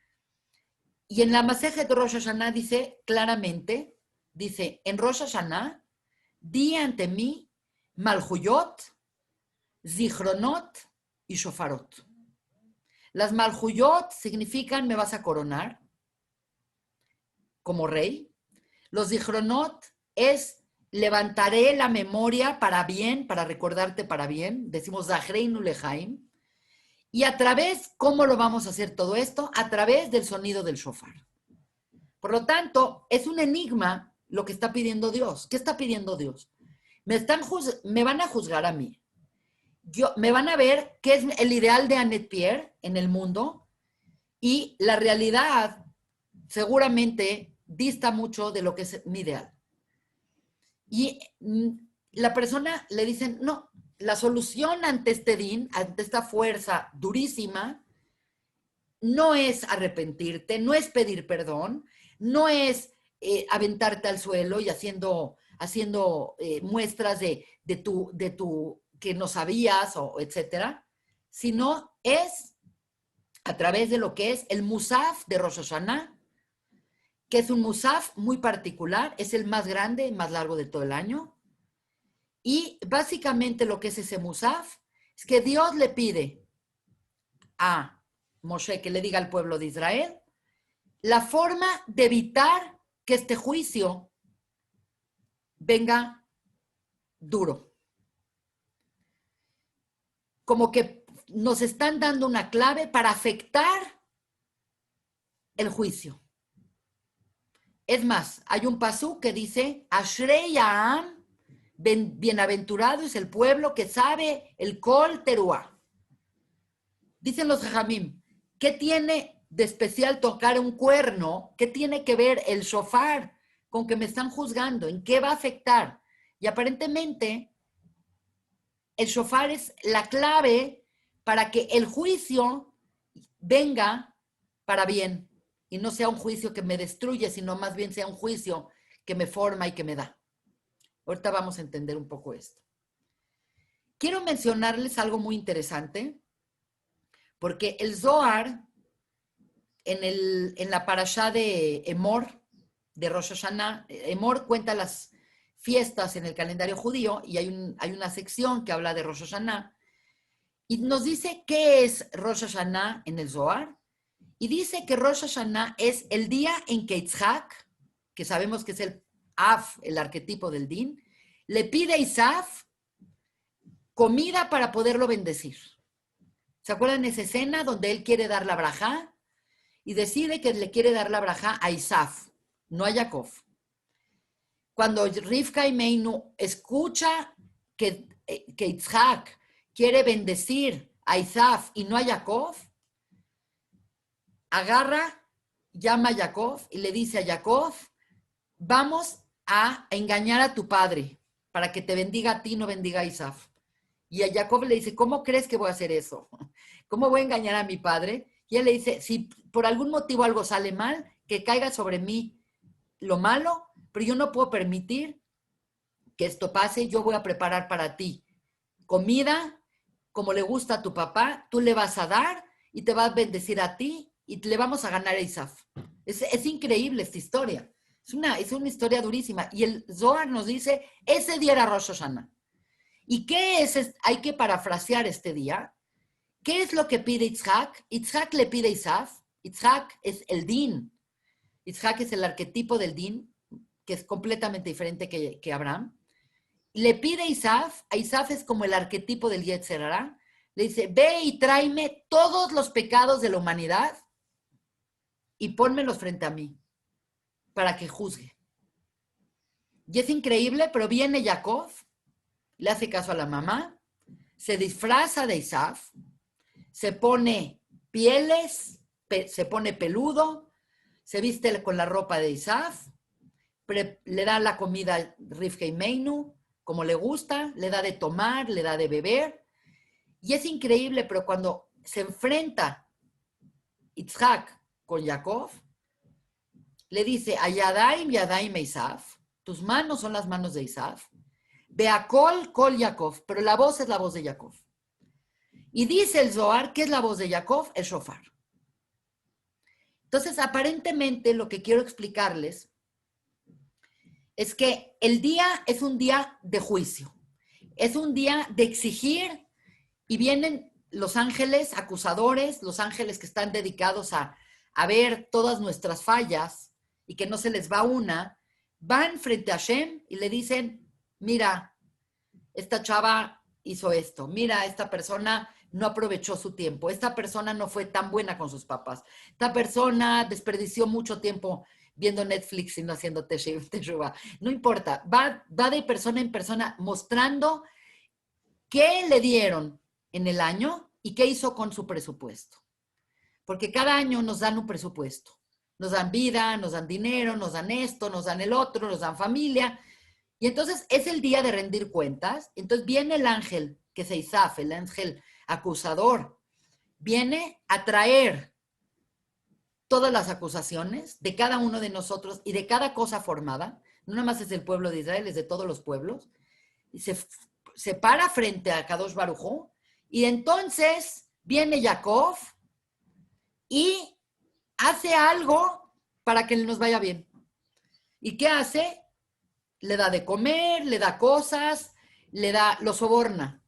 Y en la Masejet de Rosh Hashanah dice claramente, dice, en Rosh Hashanah, di ante mí Malhuyot, Zichronot y Shofarot. Las Malhuyot significan me vas a coronar como rey. Los Zichronot es levantaré la memoria para bien, para recordarte para bien. Decimos Zahreinu Lehaim. Y a través, ¿cómo lo vamos a hacer todo esto? A través del sonido del shofar. Por lo tanto, es un enigma lo que está pidiendo Dios. ¿Qué está pidiendo Dios? Me van a juzgar a mí. Me van a ver qué es el ideal de Annette Pierre en el mundo y la realidad seguramente dista mucho de lo que es mi ideal. Y la persona le dicen, no, la solución ante este din, ante esta fuerza durísima, no es arrepentirte, no es pedir perdón, no es aventarte al suelo y haciendo muestras de tu que no sabías, o etcétera, sino es a través de lo que es el Musaf de Rosh Hashanah, que es un Musaf muy particular, es el más grande y más largo de todo el año. Y básicamente lo que es ese Musaf es que Dios le pide a Moshe que le diga al pueblo de Israel la forma de evitar que este juicio venga duro. Como que nos están dando una clave para afectar el juicio. Es más, hay un pasú que dice, Ashrei Ha'am, bienaventurado es el pueblo que sabe el Kol Teruah. Dicen los Jajamim, ¿qué tiene de especial tocar un cuerno? ¿Qué tiene que ver el shofar con que me están juzgando? ¿En qué va a afectar? Y aparentemente el shofar es la clave para que el juicio venga para bien y no sea un juicio que me destruye, sino más bien sea un juicio que me forma y que me da. Ahorita vamos a entender un poco esto. Quiero mencionarles algo muy interesante, porque el Zohar, en la parashá de Emor, de Rosh Hashanah, Emor cuenta las fiestas en el calendario judío y hay una sección que habla de Rosh Hashanah y nos dice qué es Rosh Hashanah en el Zohar. Y dice que Rosh Hashanah es el día en que Yitzhak, que sabemos que es el Af, el arquetipo del Din, le pide a Isaf comida para poderlo bendecir. ¿Se acuerdan de esa escena donde él quiere dar la brajá y decide que le quiere dar la brajá a Isaf, no a Jacob? Cuando Rivka y Meinu escucha que Yitzhak quiere bendecir a Isaf y no a Jacob, agarra, llama a Jacob y le dice a Jacob, vamos a engañar a tu padre para que te bendiga a ti, no bendiga a Isaf. Y a Jacob le dice, ¿cómo crees que voy a hacer eso? ¿Cómo voy a engañar a mi padre? Y él le dice, si por algún motivo algo sale mal, que caiga sobre mí lo malo, pero yo no puedo permitir que esto pase, yo voy a preparar para ti comida, como le gusta a tu papá, tú le vas a dar y te va a bendecir a ti y le vamos a ganar a Isaf. Es increíble esta historia. Es una historia durísima. Y el Zohar nos dice, ese día era Rosh Hashanah. ¿Y qué es? Hay que parafrasear este día. ¿Qué es lo que pide Yitzhak? Yitzhak le pide a Isaf. Yitzhak es el Din. Yitzhak es el arquetipo del Din, que es completamente diferente que Abraham. Le pide a Isaf es como el arquetipo del Yetzer Hará. Le dice, ve y tráeme todos los pecados de la humanidad y pónmelos frente a mí para que juzgue. Y es increíble, pero viene Jacob, le hace caso a la mamá, se disfraza de Isaf, se pone pieles, se pone peludo, se viste con la ropa de Isaf, le da la comida a Rivka y Meinu, como le gusta, le da de tomar, le da de beber. Y es increíble, pero cuando se enfrenta Yitzhak con Jacob, le dice, a Yadaim Isaf, tus manos son las manos de Isaf, Beakol Kol Jacob, pero la voz es la voz de Jacob. Y dice el Zohar, ¿qué es la voz de Jacob? El shofar. Entonces, aparentemente, lo que quiero explicarles es que el día es un día de juicio, es un día de exigir y vienen los ángeles acusadores, los ángeles que están dedicados a ver todas nuestras fallas y que no se les va una, van frente a Hashem y le dicen, mira, esta chava hizo esto, mira, esta persona no aprovechó su tiempo, esta persona no fue tan buena con sus papás, esta persona desperdició mucho tiempo viendo Netflix y no haciendo teshuva. No importa, va de persona en persona mostrando qué le dieron en el año y qué hizo con su presupuesto. Porque cada año nos dan un presupuesto. Nos dan vida, nos dan dinero, nos dan esto, nos dan el otro, nos dan familia. Y entonces es el día de rendir cuentas. Entonces viene el ángel, que es Isaf, el ángel acusador, viene a traer todas las acusaciones de cada uno de nosotros y de cada cosa formada. No nada más es del pueblo de Israel, es de todos los pueblos. Y se para frente a Kadosh Baruj Hu, y entonces viene Jacob y hace algo para que nos vaya bien. ¿Y qué hace? Le da de comer, le da cosas, lo soborna.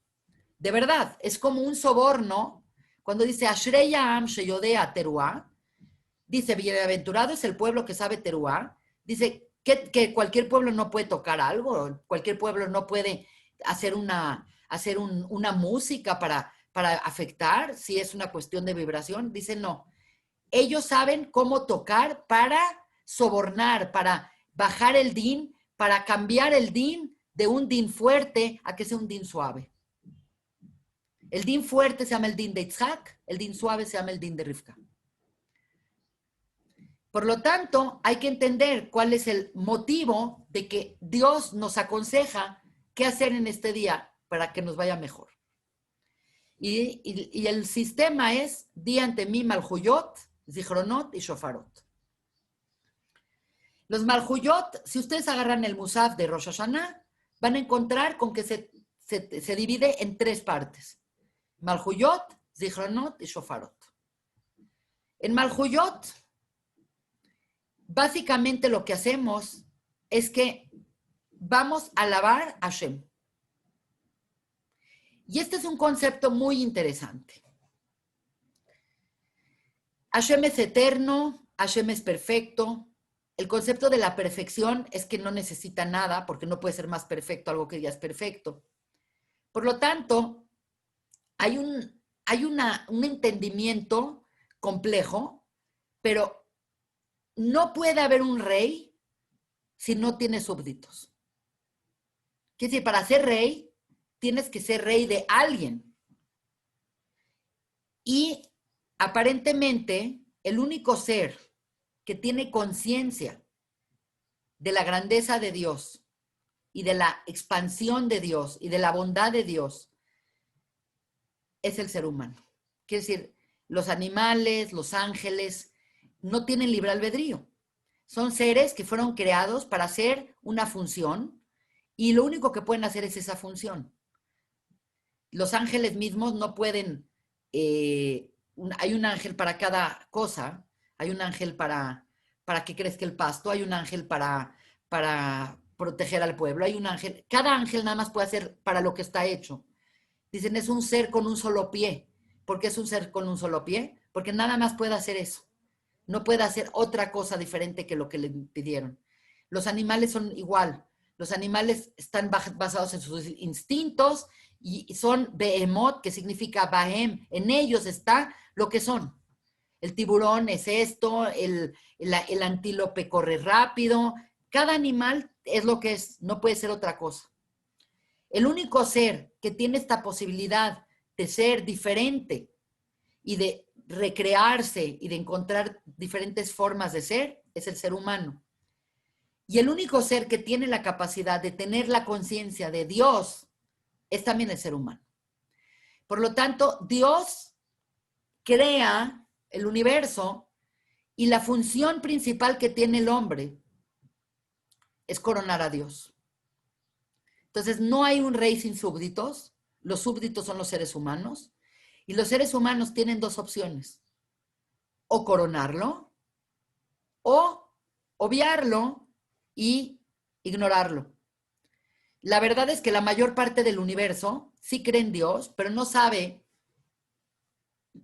De verdad, es como un soborno. Cuando dice Ashrei Am Sheyodea Teruá, dice, bienaventurado es el pueblo que sabe Teruá. Dice que cualquier pueblo no puede tocar algo, cualquier pueblo no puede hacer una música para afectar, si es una cuestión de vibración. Dice, no. Ellos saben cómo tocar para sobornar, para bajar el din, para cambiar el din de un din fuerte a que sea un din suave. El din fuerte se llama el din de Yitzhak, el din suave se llama el din de Rivka. Por lo tanto, hay que entender cuál es el motivo de que Dios nos aconseja qué hacer en este día para que nos vaya mejor. Y el sistema es di ante mí Malhuyot, Zichronot y Shofarot. Los Malhuyot, si ustedes agarran el Musaf de Rosh Hashanah, van a encontrar con que se divide en 3 partes. Malhuyot, Zichronot y Shofarot. En Malhuyot, básicamente lo que hacemos es que vamos a alabar a Hashem. Y este es un concepto muy interesante. Hashem es eterno, Hashem es perfecto. El concepto de la perfección es que no necesita nada, porque no puede ser más perfecto algo que ya es perfecto. Por lo tanto, hay un entendimiento complejo, pero no puede haber un rey si no tiene súbditos. Quiere decir, para ser rey, tienes que ser rey de alguien. Y aparentemente, el único ser que tiene conciencia de la grandeza de Dios y de la expansión de Dios y de la bondad de Dios es el ser humano. Quiere decir, los animales, los ángeles, no tienen libre albedrío. Son seres que fueron creados para hacer una función y lo único que pueden hacer es esa función. Los ángeles mismos no pueden, hay un ángel para cada cosa, hay un ángel para que crezca el pasto, hay un ángel para proteger al pueblo, hay un ángel, cada ángel nada más puede hacer para lo que está hecho. Dicen, es un ser con un solo pie. ¿Por qué es un ser con un solo pie? Porque nada más puede hacer eso. No puede hacer otra cosa diferente que lo que le pidieron. Los animales son igual. Los animales están basados en sus instintos y son behemoth, que significa bahem. En ellos está lo que son. El tiburón es esto, el antílope corre rápido. Cada animal es lo que es, no puede ser otra cosa. El único ser que tiene esta posibilidad de ser diferente y de recrearse y de encontrar diferentes formas de ser es el ser humano. Y el único ser que tiene la capacidad de tener la conciencia de Dios es también el ser humano. Por lo tanto, Dios crea el universo y la función principal que tiene el hombre es coronar a Dios. Entonces, no hay un rey sin súbditos. Los súbditos son los seres humanos. Y los seres humanos tienen 2 opciones. O coronarlo, o obviarlo y ignorarlo. La verdad es que la mayor parte del universo sí cree en Dios, pero no sabe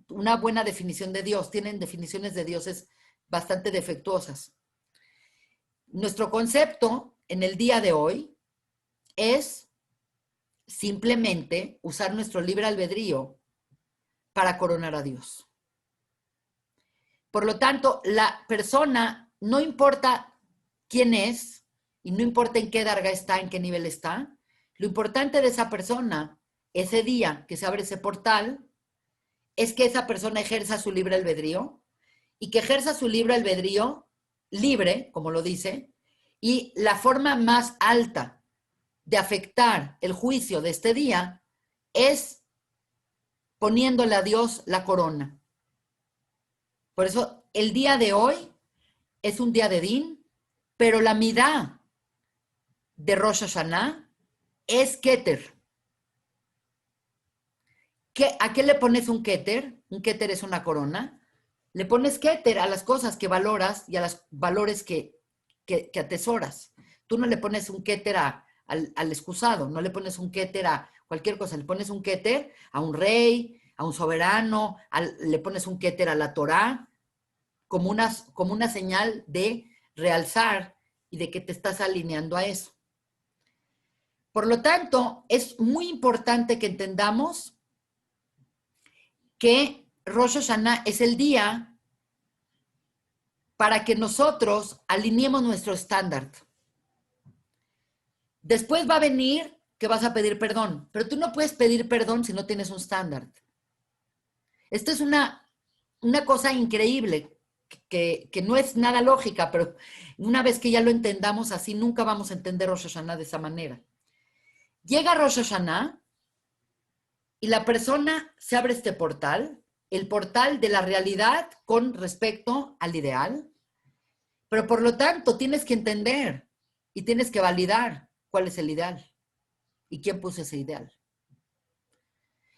una buena definición de Dios. Tienen definiciones de dioses bastante defectuosas. Nuestro concepto en el día de hoy es simplemente usar nuestro libre albedrío para coronar a Dios. Por lo tanto, la persona, no importa quién es y no importa en qué darga está, en qué nivel está, lo importante de esa persona, ese día que se abre ese portal, es que esa persona ejerza su libre albedrío y que ejerza su libre albedrío libre, como lo dice, y la forma más alta de afectar el juicio de este día es poniéndole a Dios la corona. Por eso el día de hoy es un día de Din, pero la midá de Rosh Hashanah es Keter. ¿A qué le pones un Keter? Un Keter es una corona. Le pones Keter a las cosas que valoras y a los valores que atesoras. Tú no le pones un Keter al excusado, no le pones un Keter a cualquier cosa, le pones un Keter a un rey, a un soberano, le pones un Keter a la Torá, como una señal de realzar y de que te estás alineando a eso. Por lo tanto, es muy importante que entendamos que Rosh Hashanah es el día para que nosotros alineemos nuestro estándar. Después va a venir que vas a pedir perdón, pero tú no puedes pedir perdón si no tienes un estándar. Esto es una cosa increíble, que no es nada lógica, pero una vez que ya lo entendamos así, nunca vamos a entender Rosh Hashanah de esa manera. Llega Rosh Hashanah y la persona se abre este portal, el portal de la realidad con respecto al ideal, pero por lo tanto tienes que entender y tienes que validar cuál es el ideal y quién puso ese ideal.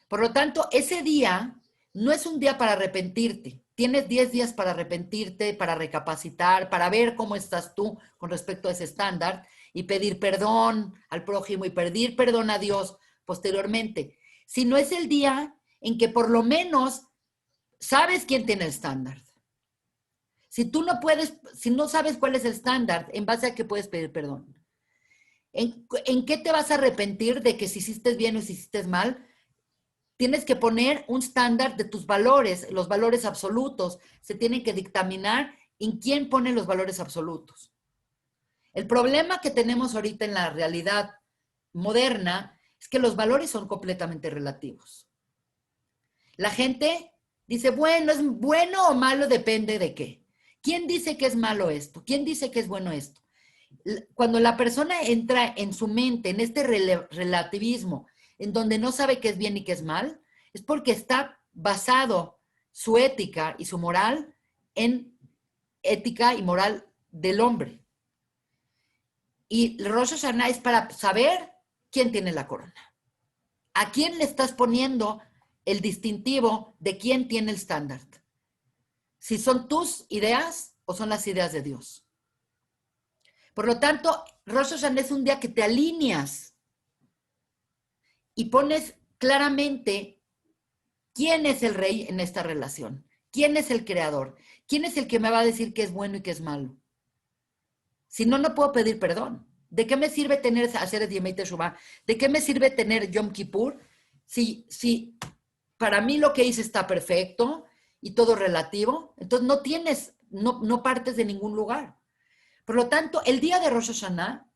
Por lo tanto, ese día no es un día para arrepentirte. Tienes 10 días para arrepentirte, para recapacitar, para ver cómo estás tú con respecto a ese estándar y pedir perdón al prójimo y pedir perdón a Dios posteriormente. Si no es el día en que por lo menos sabes quién tiene el estándar. Si tú no puedes, si no sabes cuál es el estándar, ¿en base a qué puedes pedir perdón? ¿En qué te vas a arrepentir de que si hiciste bien o si hiciste mal? Tienes que poner un estándar de tus valores, los valores absolutos. Se tienen que dictaminar en quién pone los valores absolutos. El problema que tenemos ahorita en la realidad moderna es que los valores son completamente relativos. La gente dice, bueno, ¿es bueno o malo? Depende de qué. ¿Quién dice que es malo esto? ¿Quién dice que es bueno esto? Cuando la persona entra en su mente, en este relativismo, en donde no sabe qué es bien y qué es mal, es porque está basado su ética y su moral en ética y moral del hombre. Y el Rosh Hashanah es para saber quién tiene la corona. ¿A quién le estás poniendo el distintivo de quién tiene el estándar? Si son tus ideas o son las ideas de Dios. Por lo tanto, Rosh Hashanah es un día que te alineas y pones claramente quién es el rey en esta relación, quién es el creador, quién es el que me va a decir qué es bueno y qué es malo. Si no, no puedo pedir perdón. ¿De qué me sirve tener hacer el Yemei Teshuvah? ¿De qué me sirve tener Yom Kippur? Si para mí lo que hice está perfecto y todo relativo, entonces no tienes, no partes de ningún lugar. Por lo tanto, el día de Rosh Hashanah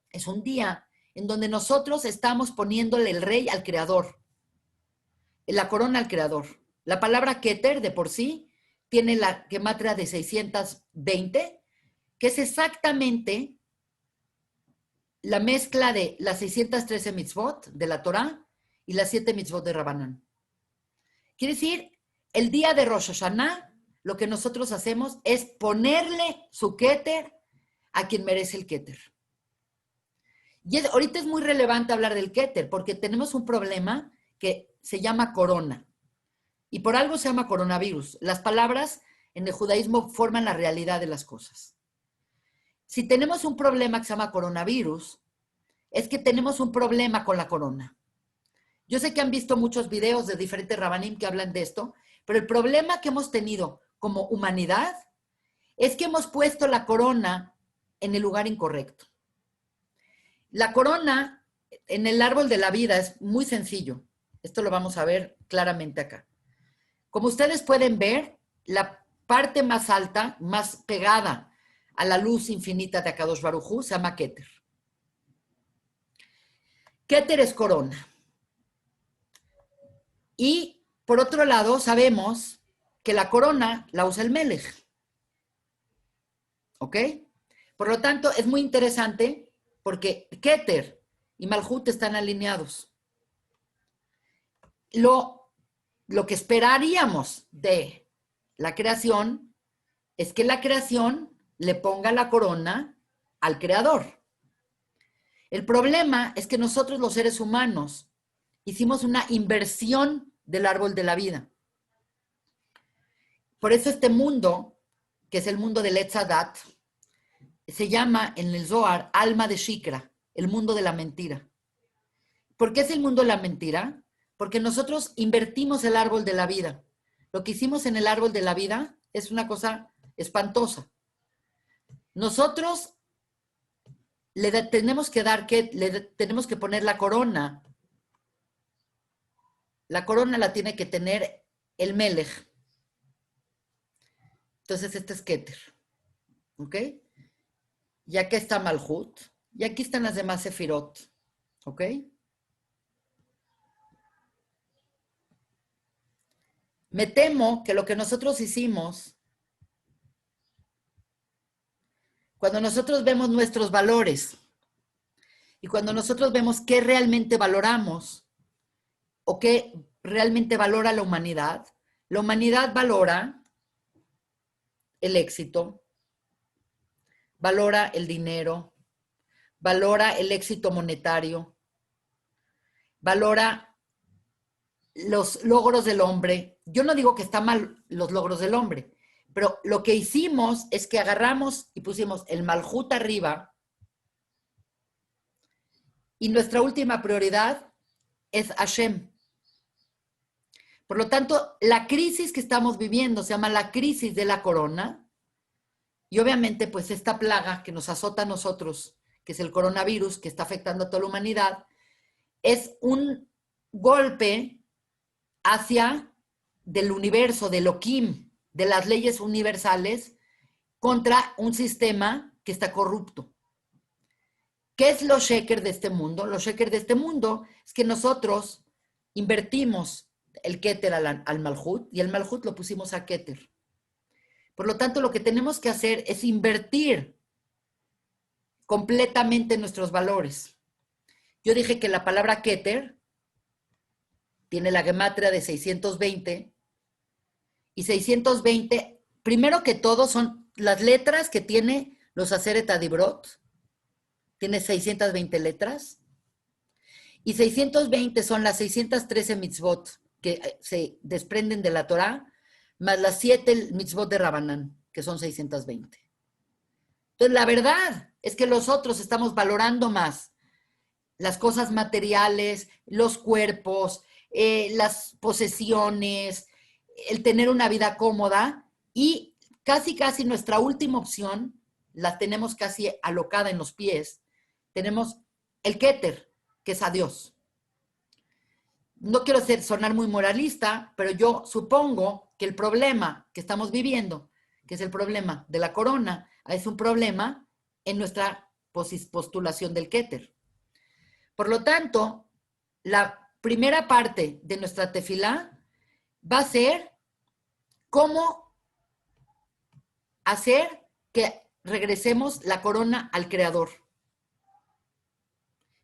es un día en donde nosotros estamos poniéndole el rey al creador, la corona al creador. La palabra Keter de por sí tiene la gematria de 620, que es exactamente la mezcla de las 613 mitzvot de la Torah y las 7 mitzvot de Rabanán. Quiere decir, el día de Rosh Hashanah, lo que nosotros hacemos es ponerle su Keter a quien merece el Keter. Y ahorita es muy relevante hablar del Keter, porque tenemos un problema que se llama corona. Y por algo se llama coronavirus. Las palabras en el judaísmo forman la realidad de las cosas. Si tenemos un problema que se llama coronavirus, es que tenemos un problema con la corona. Yo sé que han visto muchos videos de diferentes rabanim que hablan de esto, pero el problema que hemos tenido como humanidad es que hemos puesto la corona en el lugar incorrecto. La corona en el árbol de la vida es muy sencillo. Esto lo vamos a ver claramente acá. Como ustedes pueden ver, la parte más alta, más pegada a la luz infinita de Akadosh Baruj Hu, se llama Keter. Keter es corona. Y por otro lado, sabemos que la corona la usa el Melech. ¿Ok? Por lo tanto, es muy interesante porque Keter y Malhut están alineados. Lo que esperaríamos de la creación es que la creación le ponga la corona al creador. El problema es que nosotros los seres humanos hicimos una inversión del árbol de la vida. Por eso este mundo, que es el mundo del Etzadat, se llama en el Zohar alma de Shikra, el mundo de la mentira. ¿Por qué es el mundo de la mentira? Porque nosotros invertimos el árbol de la vida. Lo que hicimos en el árbol de la vida es una cosa espantosa. Nosotros tenemos que poner la corona. La corona la tiene que tener el Melech. Entonces este es Keter. ¿Ok? Y aquí está Malhut. Y aquí están las demás Sefirot. ¿Ok? Me temo que lo que nosotros hicimos, cuando nosotros vemos nuestros valores Y cuando nosotros vemos qué realmente valoramos o qué realmente valora la humanidad valora el éxito, valora el dinero, valora el éxito monetario, valora los logros del hombre. Yo no digo que está mal los logros del hombre, pero lo que hicimos es que agarramos y pusimos el Malhut arriba y nuestra última prioridad es Hashem. Por lo tanto, la crisis que estamos viviendo se llama la crisis de la corona y obviamente pues esta plaga que nos azota a nosotros, que es el coronavirus que está afectando a toda la humanidad, es un golpe hacia del universo, de Elohim, de las leyes universales, contra un sistema que está corrupto. ¿Qué es lo sheker de este mundo? Lo sheker de este mundo es que nosotros invertimos el Keter al Malhut y el Malhut lo pusimos a Keter. Por lo tanto, lo que tenemos que hacer es invertir completamente nuestros valores. Yo dije que la palabra Keter tiene la gematria de 620 y 620, primero que todo, son las letras que tiene los Aseret Adibrot. Tiene 620 letras. Y 620 son las 613 mitzvot que se desprenden de la Torá, más las 7 mitzvot de Rabanán, que son 620. Entonces, la verdad es que nosotros estamos valorando más las cosas materiales, los cuerpos, las posesiones, el tener una vida cómoda y casi nuestra última opción la tenemos casi alocada en los pies. Tenemos el Keter, que es a Dios. No quiero sonar muy moralista, pero yo supongo que el problema que estamos viviendo, que es el problema de la corona, es un problema en nuestra postulación del Keter. Por lo tanto, la primera parte de nuestra tefilá va a ser cómo hacer que regresemos la corona al Creador.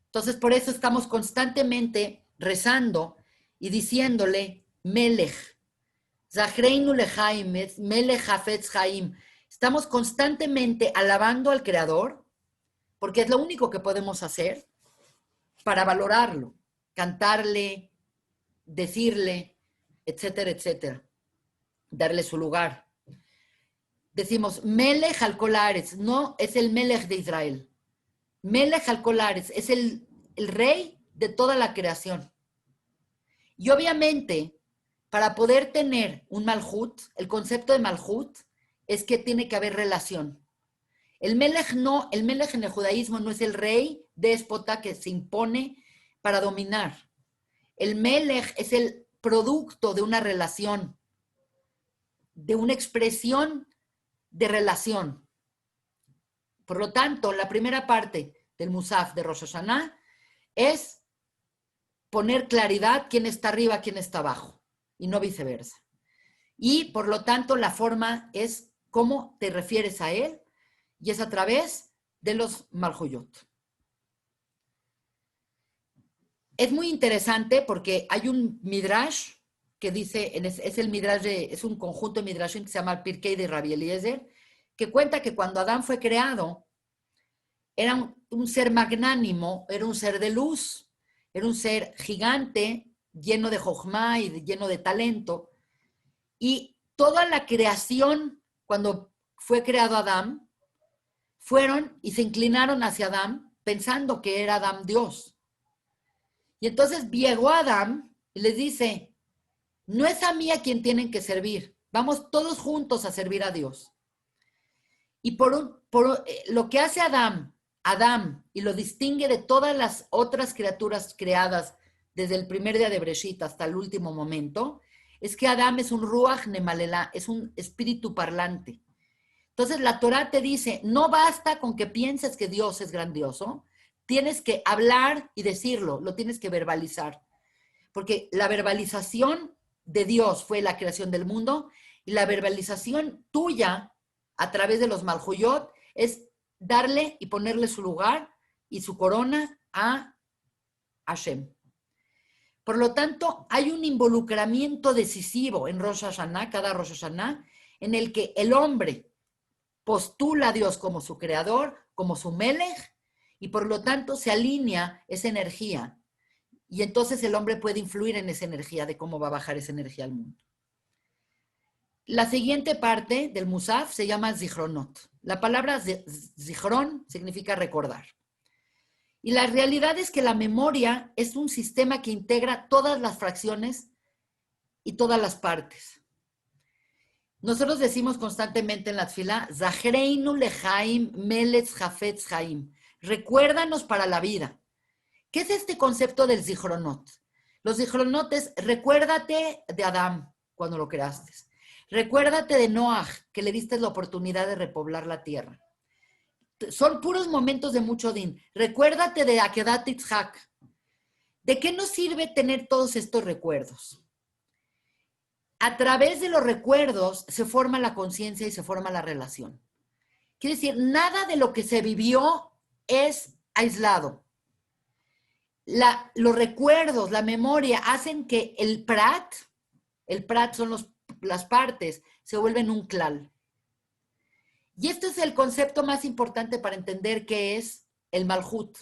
Entonces, por eso estamos constantemente rezando y diciéndole, Melech, Zachreinu lechaim, Melech hafetz chaim. Estamos constantemente alabando al Creador, porque es lo único que podemos hacer para valorarlo, cantarle, decirle, etcétera, etcétera, darle su lugar. Decimos, Melech al Colares, no es el Melech de Israel. Melech al Colares es el rey de toda la creación. Y obviamente, para poder tener un Malhut, el concepto de Malhut es que tiene que haber relación. El Melech en el judaísmo no es el rey déspota que se impone para dominar. El Melech es el producto de una relación, de una expresión de relación. Por lo tanto, la primera parte del Musaf de Rosh Hashanah es poner claridad quién está arriba, quién está abajo, y no viceversa. Y por lo tanto, la forma es cómo te refieres a él, y es a través de los Malhuyot. Es muy interesante porque hay un Midrash que dice, es el Midrash es un conjunto de Midrashim que se llama Pirkei de Rabbi Eliezer, que cuenta que cuando Adán fue creado, era un ser magnánimo, era un ser de luz, era un ser gigante, lleno de jochma y lleno de talento. Y toda la creación, cuando fue creado Adán, fueron y se inclinaron hacia Adán pensando que era Adán Dios. Y entonces llegó Adán y les dice, no es a mí a quien tienen que servir, vamos todos juntos a servir a Dios. Y lo que hace Adán y lo distingue de todas las otras criaturas creadas desde el primer día de Breshit hasta el último momento, es que Adán es un Ruach Nemalela, es un espíritu parlante. Entonces la Torah te dice, no basta con que pienses que Dios es grandioso, tienes que hablar y decirlo, lo tienes que verbalizar. Porque la verbalización de Dios fue la creación del mundo y la verbalización tuya a través de los Malhuyot es darle y ponerle su lugar y su corona a Hashem. Por lo tanto, hay un involucramiento decisivo en Rosh Hashanah, cada Rosh Hashanah, en el que el hombre postula a Dios como su creador, como su melech, y por lo tanto se alinea esa energía. Y entonces el hombre puede influir en esa energía, de cómo va a bajar esa energía al mundo. La siguiente parte del Musaf se llama Zichronot. La palabra Zichron significa recordar. Y la realidad es que la memoria es un sistema que integra todas las fracciones y todas las partes. Nosotros decimos constantemente en la tefilá, Zachreinu lechaim meletz hafetz chaim. Recuérdanos para la vida. ¿Qué es este concepto del Zichronot? Los Zichronot es, recuérdate de Adán cuando lo creaste. Recuérdate de Noah, que le diste la oportunidad de repoblar la tierra. Son puros momentos de mucho din. Recuérdate de Akedat Yitzhak. ¿De qué nos sirve tener todos estos recuerdos? A través de los recuerdos se forma la conciencia y se forma la relación. Quiere decir, nada de lo que se vivió es aislado. Los recuerdos, la memoria, hacen que el prat son las partes, se vuelven un klal. Y esto es el concepto más importante para entender qué es el malhut.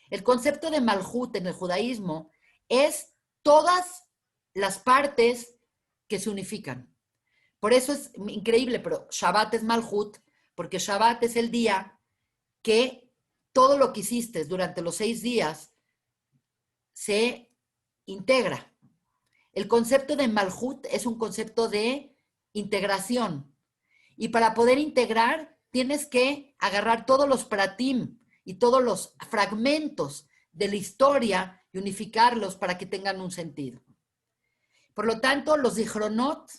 El concepto de malhut en el judaísmo es todas las partes que se unifican. Por eso es increíble, pero Shabbat es malhut, porque Shabbat es el día que todo lo que hiciste durante los 6 días se integra. El concepto de malhut es un concepto de integración. Y para poder integrar, tienes que agarrar todos los pratim y todos los fragmentos de la historia y unificarlos para que tengan un sentido. Por lo tanto, los zichronot,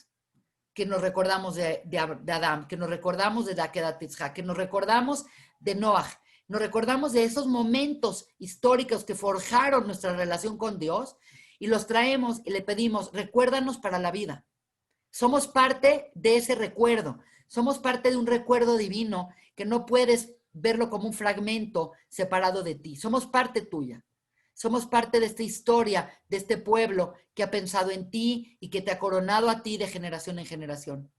que nos recordamos de Adán, que nos recordamos de Akedat Yitzhak, que nos recordamos de Noah, nos recordamos de esos momentos históricos que forjaron nuestra relación con Dios y los traemos y le pedimos, recuérdanos para la vida. Somos parte de ese recuerdo. Somos parte de un recuerdo divino que no puedes verlo como un fragmento separado de ti. Somos parte tuya. Somos parte de esta historia, de este pueblo que ha pensado en ti y que te ha coronado a ti de generación en generación.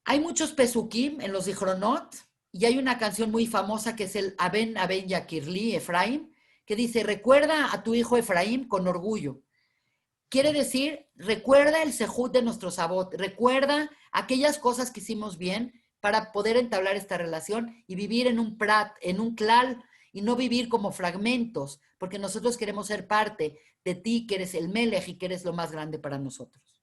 Hay muchos pesukim en los Zichronot y hay una canción muy famosa que es el Aben Aben Yakirli, Efraim, que dice, recuerda a tu hijo Efraim con orgullo. Quiere decir, recuerda el sehut de nuestro sabot, recuerda aquellas cosas que hicimos bien para poder entablar esta relación y vivir en un prat, en un klal, y no vivir como fragmentos, porque nosotros queremos ser parte de ti, que eres el melech y que eres lo más grande para nosotros.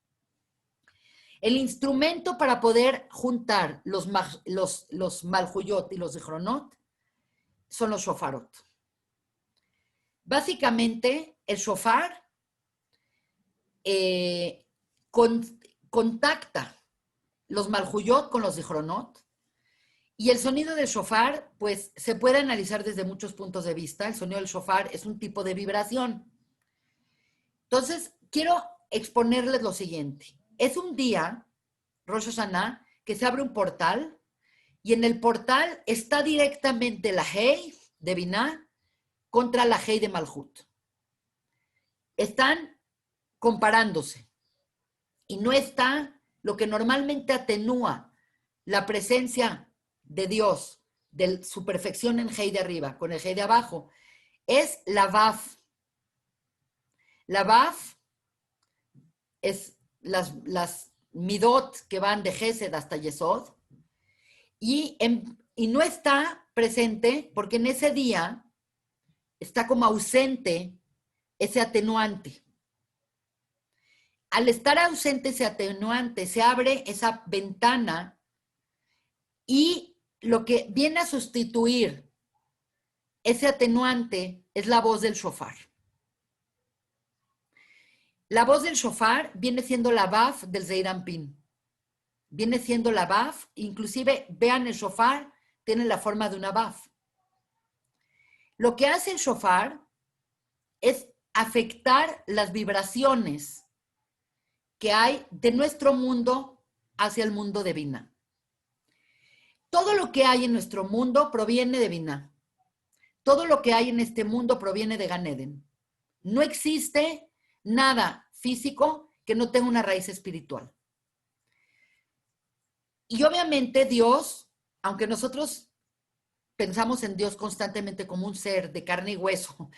El instrumento para poder juntar los malhuyot y los zichronot son los shofarot. Básicamente, el shofar contacta los malhuyot con los zichronot y el sonido del shofar pues se puede analizar desde muchos puntos de vista. El sonido del shofar es un tipo de vibración. Entonces, quiero exponerles lo siguiente. Es un día, Rosh Hashanah, que se abre un portal y en el portal está directamente la Hei de Binah contra la Hei de Malhut. Están comparándose y no está lo que normalmente atenúa la presencia de Dios, de su perfección en Hei de arriba con el Hei de abajo, es la Vaf. La Vaf es las midot que van de Gesed hasta Yesod y no está presente porque en ese día está como ausente ese atenuante. Al estar ausente ese atenuante, se abre esa ventana y lo que viene a sustituir ese atenuante es la voz del shofar. La voz del shofar viene siendo la Baf del Zeir Anpin. Viene siendo la Baf, inclusive vean el shofar, tiene la forma de una Baf. Lo que hace el shofar es afectar las vibraciones que hay de nuestro mundo hacia el mundo de Binah. Todo lo que hay en nuestro mundo proviene de Binah. todo lo que hay en este mundo proviene de Gan Eden. No existe nada físico que no tenga una raíz espiritual. Y obviamente Dios, aunque nosotros pensamos en Dios constantemente como un ser de carne y hueso,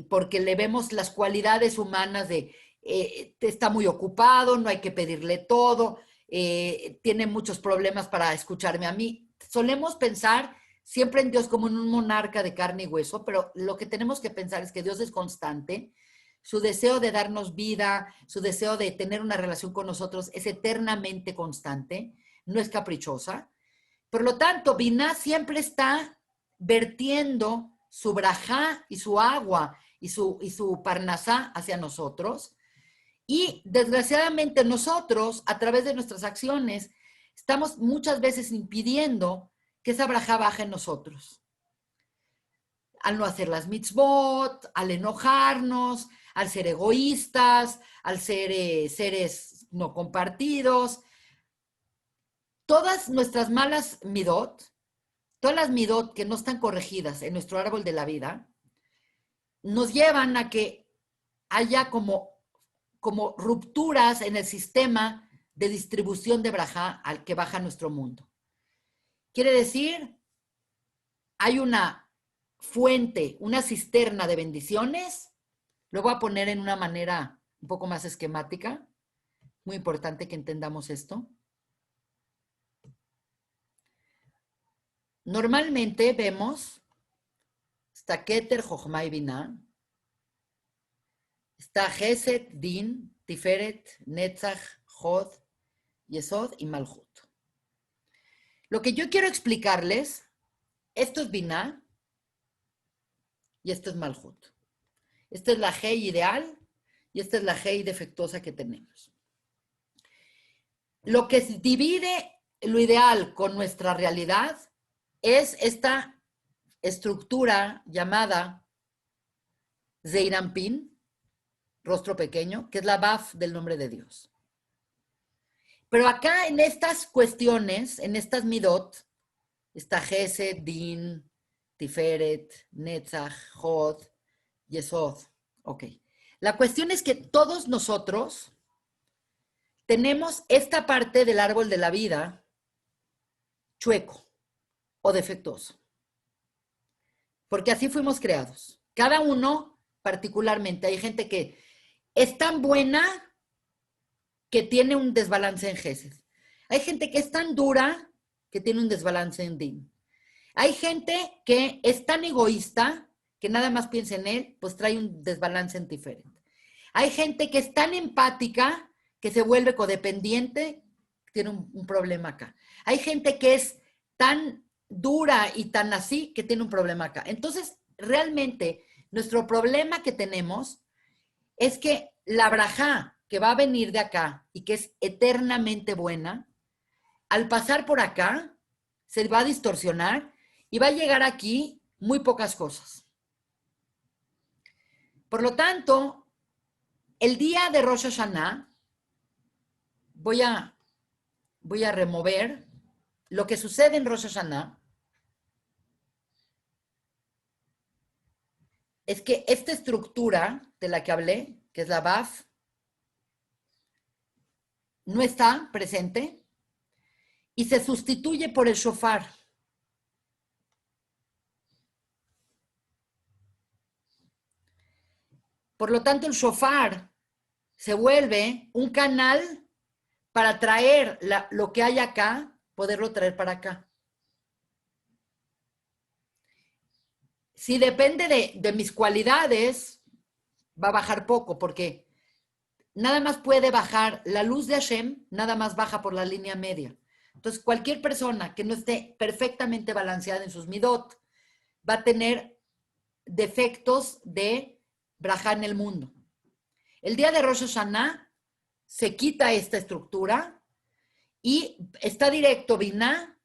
porque le vemos las cualidades humanas de está muy ocupado, no hay que pedirle todo, tiene muchos problemas para escucharme a mí. Solemos pensar siempre en Dios como en un monarca de carne y hueso, pero lo que tenemos que pensar es que Dios es constante, su deseo de darnos vida, su deseo de tener una relación con nosotros es eternamente constante, no es caprichosa. Por lo tanto, Binah siempre está vertiendo su brajá y su agua y su parnasá hacia nosotros. Y desgraciadamente nosotros, a través de nuestras acciones, estamos muchas veces impidiendo que esa brajá baje en nosotros. Al no hacer las mitzvot, al enojarnos, al ser egoístas, al ser seres no compartidos. Todas nuestras malas midot, todas las midot que no están corregidas en nuestro árbol de la vida, nos llevan a que haya como rupturas en el sistema de distribución de brajá al que baja nuestro mundo. Quiere decir, hay una fuente, una cisterna de bendiciones, lo voy a poner en una manera un poco más esquemática, muy importante que entendamos esto. Normalmente vemos, está Keter, Jochma y Binah, está Gesed, Din, Tiferet, Netzach, Jod, Yesod y Malhut. Lo que yo quiero explicarles, esto es Binah y esto es Malhut. Esta es la Hei ideal y esta es la Hei defectuosa que tenemos. Lo que divide lo ideal con nuestra realidad es esta estructura llamada Zeirampin, rostro pequeño, que es la Baf del nombre de Dios. Pero acá en estas cuestiones, en estas midot, está Gesed, Din, Tiferet, Netzach, Jod, Yesod. Ok. La cuestión es que todos nosotros tenemos esta parte del árbol de la vida chueco o defectuoso. Porque así fuimos creados. Cada uno particularmente. Hay gente que es tan buena que tiene un desbalance en Gesed. Hay gente que es tan dura que tiene un desbalance en Din. Hay gente que es tan egoísta que nada más piensa en él, pues trae un desbalance en Tiferet. Hay gente que es tan empática que se vuelve codependiente, tiene un problema acá. Hay gente que es tan dura y tan así que tiene un problema acá. Entonces, realmente, nuestro problema que tenemos es que la brajá que va a venir de acá y que es eternamente buena, al pasar por acá, se va a distorsionar y va a llegar aquí muy pocas cosas. Por lo tanto, el día de Rosh Hashanah, voy a remover lo que sucede en Rosh Hashanah, es que esta estructura de la que hablé, que es la Baf, no está presente y se sustituye por el shofar. Por lo tanto, el shofar se vuelve un canal para traer lo que hay acá, poderlo traer para acá. Si depende de mis cualidades, va a bajar poco, porque nada más puede bajar la luz de Hashem, nada más baja por la línea media. Entonces, cualquier persona que no esté perfectamente balanceada en sus midot va a tener defectos de brajá en el mundo. El día de Rosh Hashanah se quita esta estructura y está directo Binah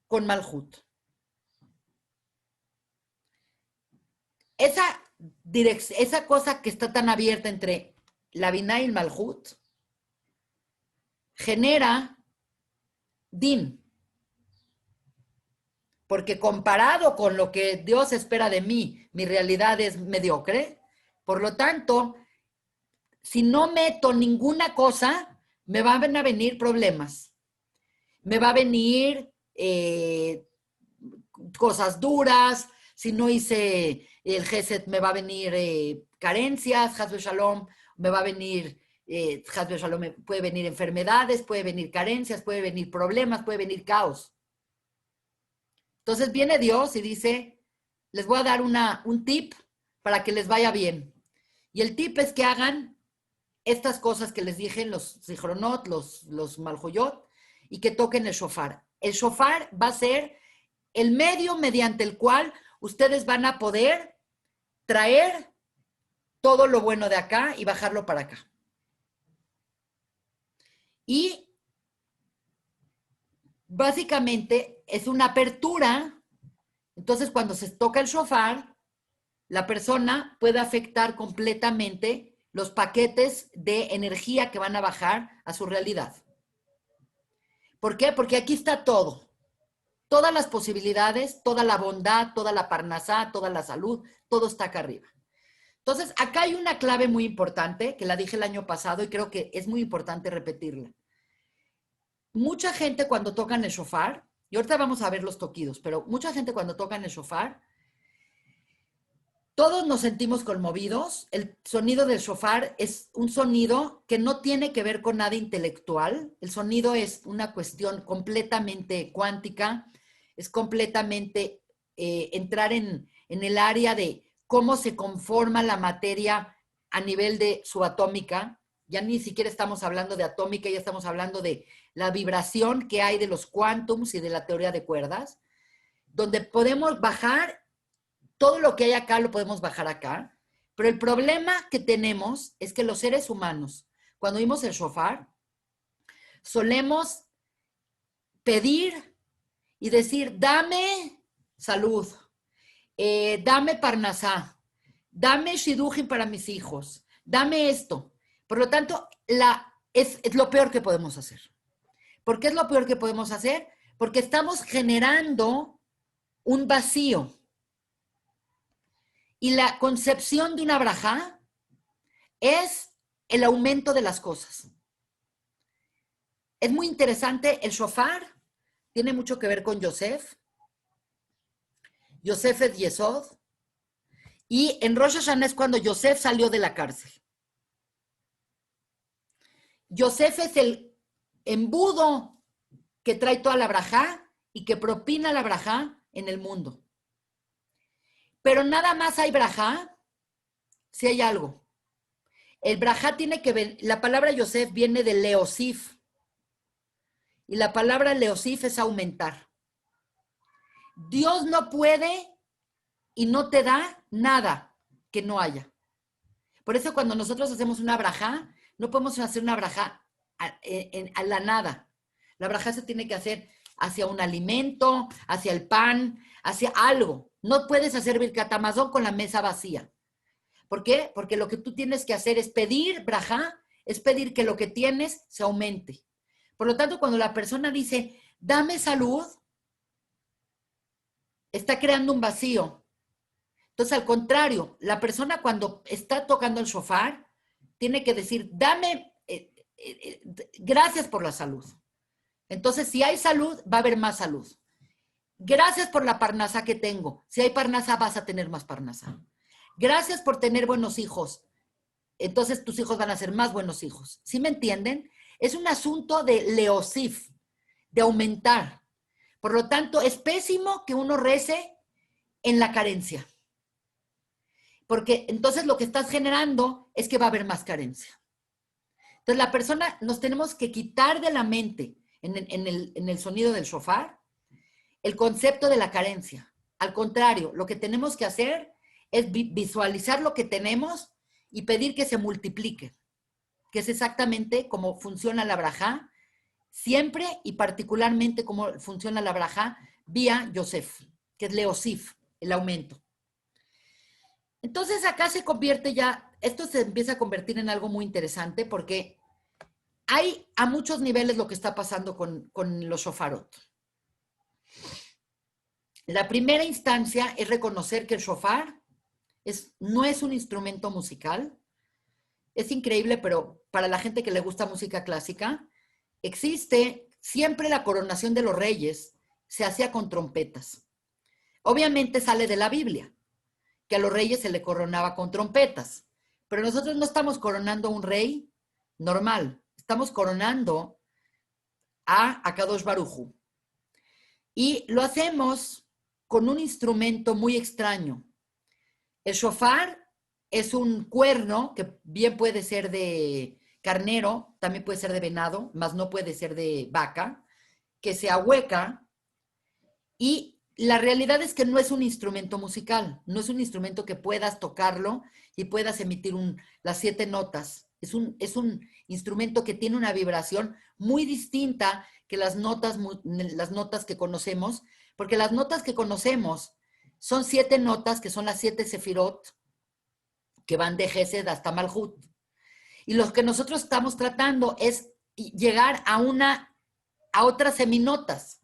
con Malhut. Esa cosa que está tan abierta entre la Binah y el Malhut genera Din. porque comparado con lo que Dios espera de mí, mi realidad es mediocre. Por lo tanto, si no meto ninguna cosa, me van a venir problemas. Me va a venir cosas duras. Si no hice el Gesed, me va a venir carencias, Hasbe Shalom, me va a venir, Hasbe Shalom, puede venir enfermedades, puede venir carencias, puede venir problemas, puede venir caos. Entonces viene Dios y dice, les voy a dar un tip para que les vaya bien. Y el tip es que hagan estas cosas que les dije, los zichronot, los maljoyot, y que toquen el shofar. El shofar va a ser el medio mediante el cual ustedes van a poder traer todo lo bueno de acá y bajarlo para acá. Y básicamente es una apertura. Entonces, cuando se toca el shofar, la persona puede afectar completamente los paquetes de energía que van a bajar a su realidad. ¿Por qué? Porque aquí está todo. Todas las posibilidades, toda la bondad, toda la parnasá, toda la salud, todo está acá arriba. Entonces, acá hay una clave muy importante que la dije el año pasado y creo que es muy importante repetirla. Mucha gente cuando tocan el shofar, y ahorita vamos a ver los toquidos, pero mucha gente cuando tocan el shofar, todos nos sentimos conmovidos. El sonido del shofar es un sonido que no tiene que ver con nada intelectual. El sonido es una cuestión completamente cuántica, es completamente entrar en el área de cómo se conforma la materia a nivel de subatómica. Ya ni siquiera estamos hablando de atómica, ya estamos hablando de la vibración que hay de los cuántums y de la teoría de cuerdas, donde podemos bajar todo lo que hay acá, lo podemos bajar acá. Pero el problema que tenemos es que los seres humanos, cuando oímos el shofar, solemos pedir y decir, dame salud, dame parnasá, dame shidujim para mis hijos, dame esto. Por lo tanto, es lo peor que podemos hacer. ¿Por qué es lo peor que podemos hacer? Porque estamos generando un vacío. Y la concepción de una brajá es el aumento de las cosas. Es muy interesante, el shofar tiene mucho que ver con Yosef. Yosef es Yesod. Y en Rosh Hashanah es cuando Yosef salió de la cárcel. Yosef es el embudo que trae toda la brajá y que propina la brajá en el mundo. Pero nada más hay brajá si hay algo. El brajá tiene que ver, la palabra Yosef viene de Leosif. Y la palabra Leosif es aumentar. Dios no puede y no te da nada que no haya. Por eso cuando nosotros hacemos una brajá, no podemos hacer una brajá a la nada. La brajá se tiene que hacer hacia un alimento, hacia el pan, hacia algo. No puedes hacer birkat hamazon con la mesa vacía. ¿Por qué? Porque lo que tú tienes que hacer es pedir brajá, es pedir que lo que tienes se aumente. Por lo tanto, cuando la persona dice, dame salud, está creando un vacío. Entonces, al contrario, la persona cuando está tocando el shofar, tiene que decir, dame, gracias por la salud. Entonces, si hay salud, va a haber más salud. Gracias por la parnasa que tengo. Si hay parnasa, vas a tener más parnasa. Gracias por tener buenos hijos. Entonces, tus hijos van a ser más buenos hijos. ¿Sí me entienden? Es un asunto de leosif, de aumentar. Por lo tanto, es pésimo que uno rece en la carencia. Porque entonces lo que estás generando es que va a haber más carencia. Entonces la persona, nos tenemos que quitar de la mente, en el sonido del shofar, el concepto de la carencia. Al contrario, lo que tenemos que hacer es visualizar lo que tenemos y pedir que se multiplique, que es exactamente como funciona la brajá, siempre y particularmente como funciona la brajá vía Yosef, que es Leosif, el aumento. Entonces acá se convierte ya, esto se empieza a convertir en algo muy interesante porque hay a muchos niveles lo que está pasando con los shofarot. La primera instancia es reconocer que el shofar no es un instrumento musical. Es increíble, pero para la gente que le gusta música clásica, existe siempre la coronación de los reyes, se hacía con trompetas. Obviamente sale de la Biblia, que a los reyes se le coronaba con trompetas, pero nosotros no estamos coronando a un rey normal, estamos coronando a Akadosh Baruj Hu. Y lo hacemos con un instrumento muy extraño. El shofar es un cuerno que bien puede ser de carnero, también puede ser de venado, más no puede ser de vaca, que se ahueca, y la realidad es que no es un instrumento musical, no es un instrumento que puedas tocarlo y puedas emitir las 7 notas. Es un instrumento que tiene una vibración muy distinta que las notas que conocemos, porque las notas que conocemos son 7 notas, que son las 7 sefirot, que van de Gesed hasta Malhut. Y lo que nosotros estamos tratando es llegar a otras seminotas.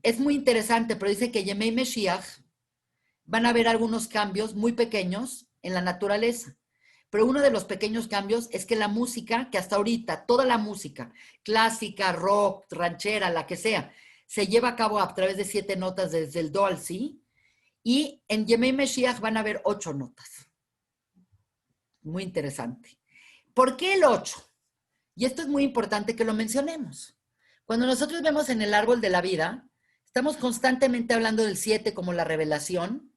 Es muy interesante, pero dice que Yemei Meshiach van a haber algunos cambios muy pequeños en la naturaleza. Pero uno de los pequeños cambios es que la música, que hasta ahorita, toda la música, clásica, rock, ranchera, la que sea, se lleva a cabo a través de 7 notas desde el do al si, y en Yemei Meshiach van a haber 8 notas. Muy interesante. ¿Por qué el 8? Y esto es muy importante que lo mencionemos. Cuando nosotros vemos en el árbol de la vida, estamos constantemente hablando del 7 como la revelación.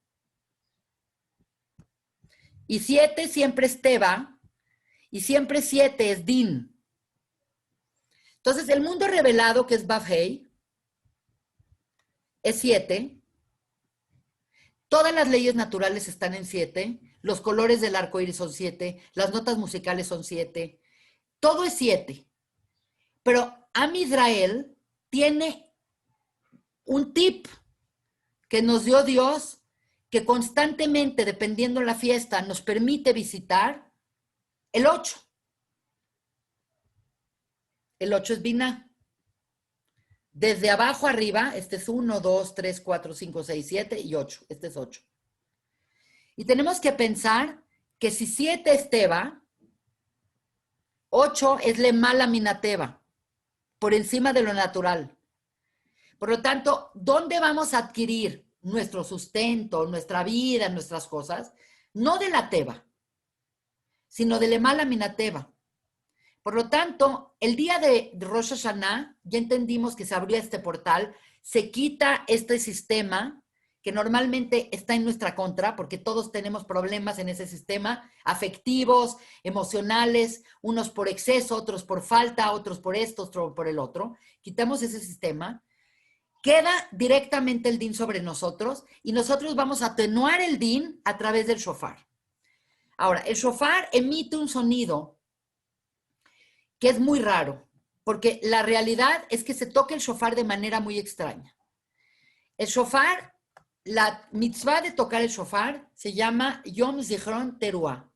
Y 7 siempre es Teba. Y siempre 7 es Din. Entonces, el mundo revelado, que es Bafhei, es 7. Todas las leyes naturales están en 7. Los colores del arco iris son 7. Las notas musicales son 7. Todo es 7. Pero Am Israel tiene un tip que nos dio Dios, que constantemente, dependiendo de la fiesta, nos permite visitar el 8. El 8 es Binah. Desde abajo arriba, este es 1, 2, 3, 4, 5, 6, 7 y 8. Este es 8. Y tenemos que pensar que si 7 es Teba, 8 es Lemala Minateba, por encima de lo natural. Por lo tanto, ¿dónde vamos a adquirir nuestro sustento, nuestra vida, nuestras cosas? No de la Teba, sino de Lemala Minateba. Por lo tanto, el día de Rosh Hashanah, ya entendimos que se abrió este portal, se quita este sistema que normalmente está en nuestra contra, porque todos tenemos problemas en ese sistema, afectivos, emocionales, unos por exceso, otros por falta, otros por esto, otros por el otro. Quitamos ese sistema, queda directamente el din sobre nosotros y nosotros vamos a atenuar el din a través del shofar. Ahora, el shofar emite un sonido que es muy raro, porque la realidad es que se toca el shofar de manera muy extraña. El shofar, la mitzvah de tocar el shofar se llama Yom Zichron Teruah.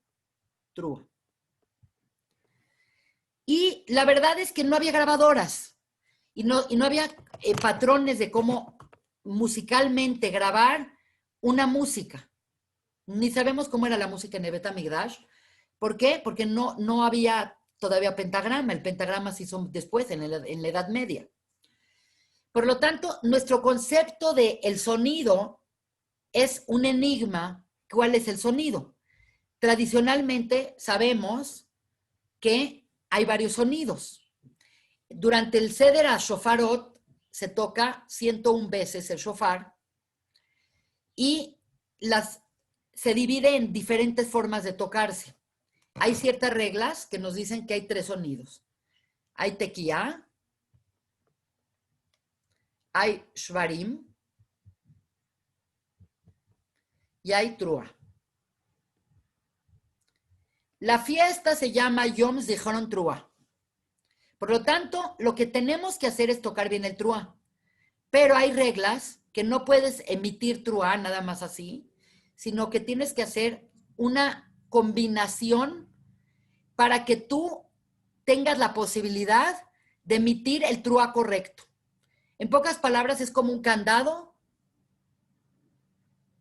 Y la verdad es que no había grabadoras y no había patrones de cómo musicalmente grabar una música. Ni sabemos cómo era la música en el Bet HaMikdash. ¿Por qué? Porque no había todavía pentagrama. El pentagrama se hizo después, en la Edad Media. Por lo tanto, nuestro concepto de el sonido es un enigma. ¿Cuál es el sonido? Tradicionalmente sabemos que hay varios sonidos. Durante el Seder HaShofarot se toca 101 veces el shofar y se divide en diferentes formas de tocarse. Hay ciertas reglas que nos dicen que hay 3 sonidos. Hay tequía, hay shvarim y hay trua. La fiesta se llama Yom Zichron Trua. Por lo tanto, lo que tenemos que hacer es tocar bien el trua. Pero hay reglas que no puedes emitir trua nada más así, sino que tienes que hacer una combinación para que tú tengas la posibilidad de emitir el trua correcto. En pocas palabras, es como un candado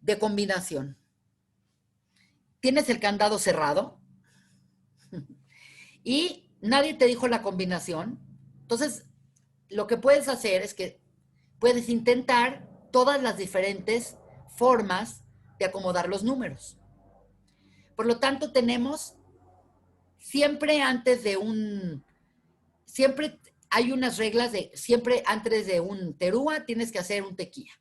de combinación. Tienes el candado cerrado y nadie te dijo la combinación. Entonces, lo que puedes hacer es que puedes intentar todas las diferentes formas de acomodar los números. Por lo tanto, tenemos siempre antes de siempre hay unas reglas de, siempre antes de un terúa tienes que hacer un tequía.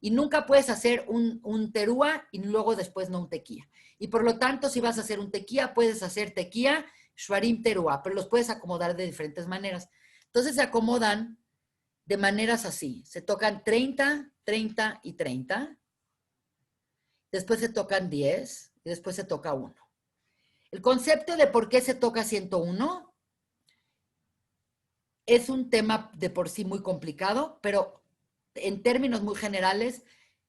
Y nunca puedes hacer un terúa y luego después no un tequía. Y por lo tanto, si vas a hacer un tequía, puedes hacer tequía, shvarim, terúa, pero los puedes acomodar de diferentes maneras. Entonces se acomodan de maneras así. Se tocan 30, 30 y 30. Después se tocan 10 y después se toca 1. El concepto de por qué se toca 101 es un tema de por sí muy complicado, pero en términos muy generales,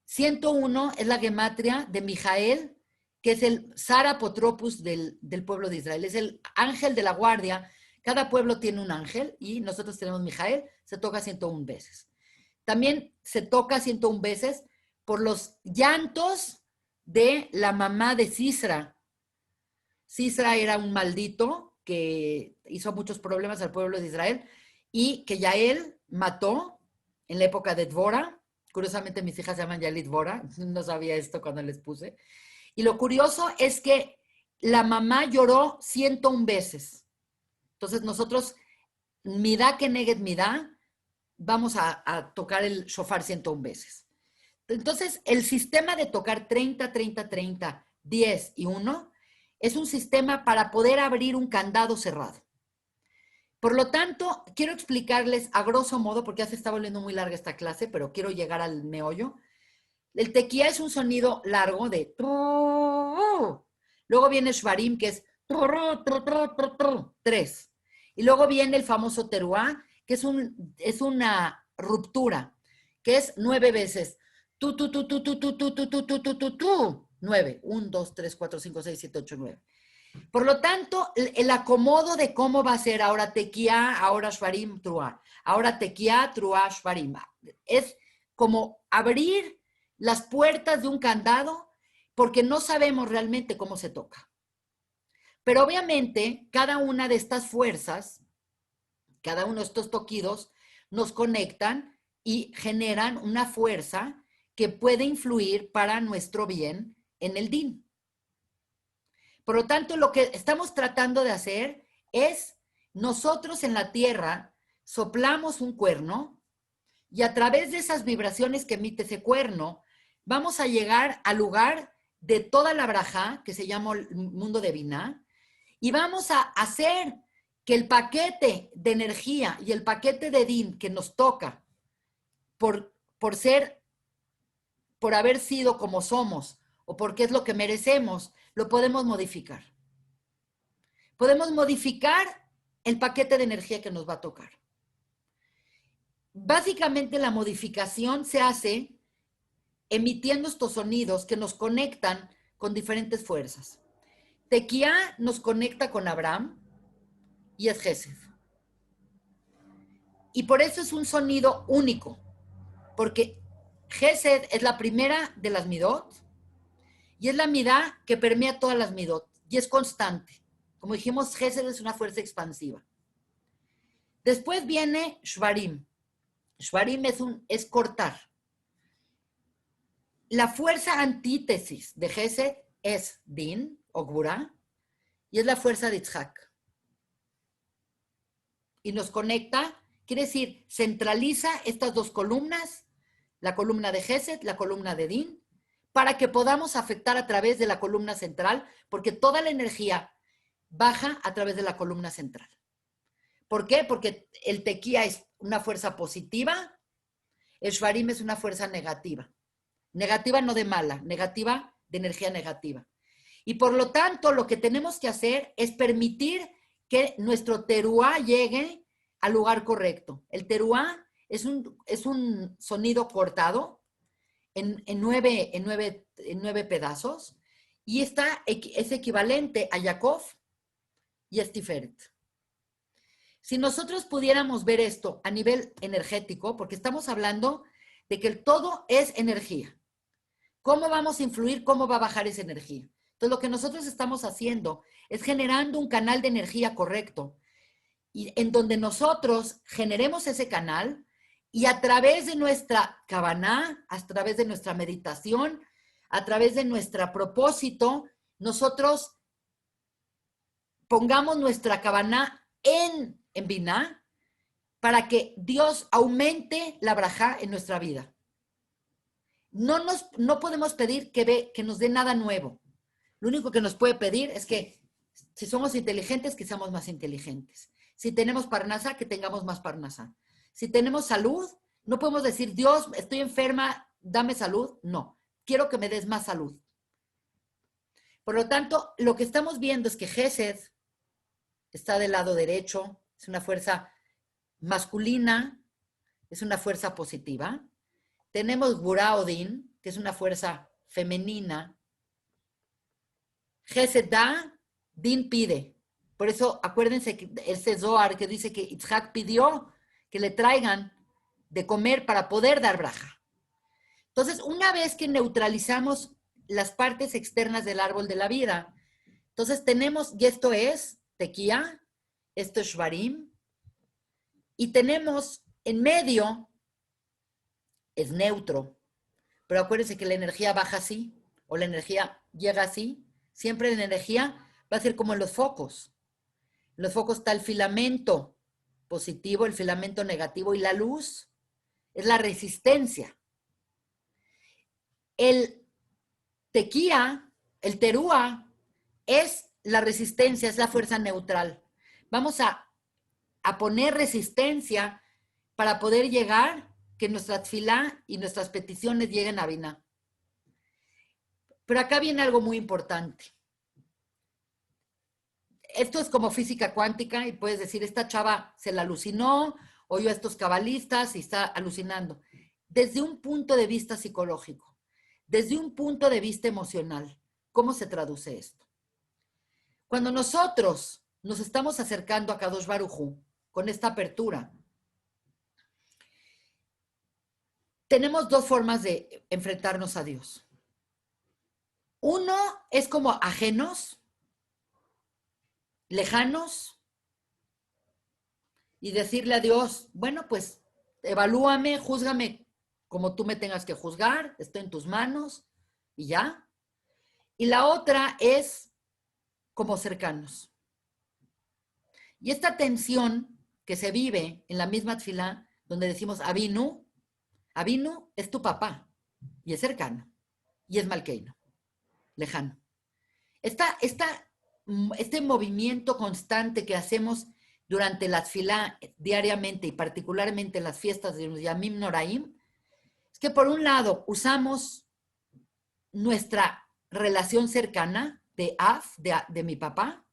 101 es la gematria de Mijael, que es el Sar Apotropus del pueblo de Israel. Es el ángel de la guardia. Cada pueblo tiene un ángel y nosotros tenemos Mijael, se toca 101 veces. También se toca 101 veces por los llantos de la mamá de Sisra. Sisra era un maldito que hizo muchos problemas al pueblo de Israel y que Yael mató en la época de Dvora. Curiosamente mis hijas se llaman Yael y Dvora, no sabía esto cuando les puse. Y lo curioso es que la mamá lloró 101 veces. Entonces nosotros, midá que neget midá, vamos a tocar el shofar 101 veces. Entonces, el sistema de tocar 30, 30, 30, 10 y 1 es un sistema para poder abrir un candado cerrado. Por lo tanto, quiero explicarles a grosso modo, porque ya se está volviendo muy larga esta clase, pero quiero llegar al meollo. El tequía es un sonido largo de... Luego viene shvarim, que es 3. Y luego viene el famoso teruá, que es una ruptura, que es 9 veces. Tu, tu, tu, tu, tu, tu, tu, tu, tu, tu, tu, tu, tu. 9. 1, 2, 3, 4, 5, 6, 7, 8, 9. Por lo tanto, el acomodo de cómo va a ser ahora tequía, ahora shvarim, truá. Ahora tequía, truá, shvarim. Es como abrir las puertas de un candado porque no sabemos realmente cómo se toca. Pero obviamente, cada una de estas fuerzas, cada uno de estos toquidos, nos conectan y generan una fuerza que puede influir para nuestro bien en el din. Por lo tanto, lo que estamos tratando de hacer es, nosotros en la tierra soplamos un cuerno y a través de esas vibraciones que emite ese cuerno, vamos a llegar al lugar de toda la braja, que se llama el mundo de Binah, y vamos a hacer que el paquete de energía y el paquete de din que nos toca por haber sido como somos, o porque es lo que merecemos, lo podemos modificar. Podemos modificar el paquete de energía que nos va a tocar. Básicamente la modificación se hace emitiendo estos sonidos que nos conectan con diferentes fuerzas. Tequía nos conecta con Abraham y es Gesed. Y por eso es un sonido único, porque Gesed es la primera de las midot y es la midá que permea todas las midot y es constante. Como dijimos, Gesed es una fuerza expansiva. Después viene Shvarim. Shvarim es cortar. La fuerza antítesis de Gesed es Din o Gvura y es la fuerza de Itzhak. Y nos conecta, quiere decir, centraliza estas dos columnas, la columna de Gesed, la columna de Din, para que podamos afectar a través de la columna central, porque toda la energía baja a través de la columna central. ¿Por qué? Porque el tequía es una fuerza positiva, el shvarim es una fuerza negativa. Negativa no de mala, negativa de energía negativa. Y por lo tanto, lo que tenemos que hacer es permitir que nuestro teruá llegue al lugar correcto. El teruá es un sonido cortado en 9 pedazos y es equivalente a Yaakov y a Tiferet. Si nosotros pudiéramos ver esto a nivel energético, porque estamos hablando de que el todo es energía. ¿Cómo vamos a influir? ¿Cómo va a bajar esa energía? Entonces, lo que nosotros estamos haciendo es generando un canal de energía correcto, y en donde nosotros generemos ese canal y a través de nuestra kavaná, a través de nuestra meditación, a través de nuestro propósito, nosotros pongamos nuestra kavaná en Biná para que Dios aumente la brajá en nuestra vida. No podemos pedir que nos dé nada nuevo. Lo único que nos puede pedir es que si somos inteligentes, que seamos más inteligentes. Si tenemos parnasá, que tengamos más parnasá. Si tenemos salud, no podemos decir, Dios, estoy enferma, dame salud. No, quiero que me des más salud. Por lo tanto, lo que estamos viendo es que Gesed está del lado derecho, es una fuerza masculina, es una fuerza positiva. Tenemos Guraodin, que es una fuerza femenina. Gesed da, Din pide. Por eso, acuérdense que ese Zohar que dice que Itzhak pidió que le traigan de comer para poder dar braja. Entonces, una vez que neutralizamos las partes externas del árbol de la vida, entonces tenemos, y esto es tequía, esto es shvarim, y tenemos en medio, es neutro, pero acuérdense que la energía baja así, o la energía llega así, siempre la energía va a ser como en los focos. En los focos está el filamento positivo, el filamento negativo, y la luz es la resistencia. El tequía, el terúa, es la resistencia, es la fuerza neutral. Vamos a poner resistencia para poder llegar, que nuestra tfilá y nuestras peticiones lleguen a Biná. Pero acá viene algo muy importante. Esto es como física cuántica y puedes decir, esta chava se la alucinó, oyó a estos cabalistas y está alucinando. Desde un punto de vista psicológico, desde un punto de vista emocional, ¿cómo se traduce esto? Cuando nosotros nos estamos acercando a Kadosh Baruj Hu con esta apertura, tenemos dos formas de enfrentarnos a Dios. Uno es como ajenos, lejanos, y decirle a Dios, bueno, pues evalúame, júzgame como tú me tengas que juzgar, estoy en tus manos, y ya. Y la otra es como cercanos. Y esta tensión que se vive en la misma tfilá, donde decimos Avinu, Avinu es tu papá, y es cercano, y es malkeino, lejano. Este movimiento constante que hacemos durante la tfilá diariamente y particularmente en las fiestas de los Yamim Noraim, es que por un lado usamos nuestra relación cercana de Af, de mi papá,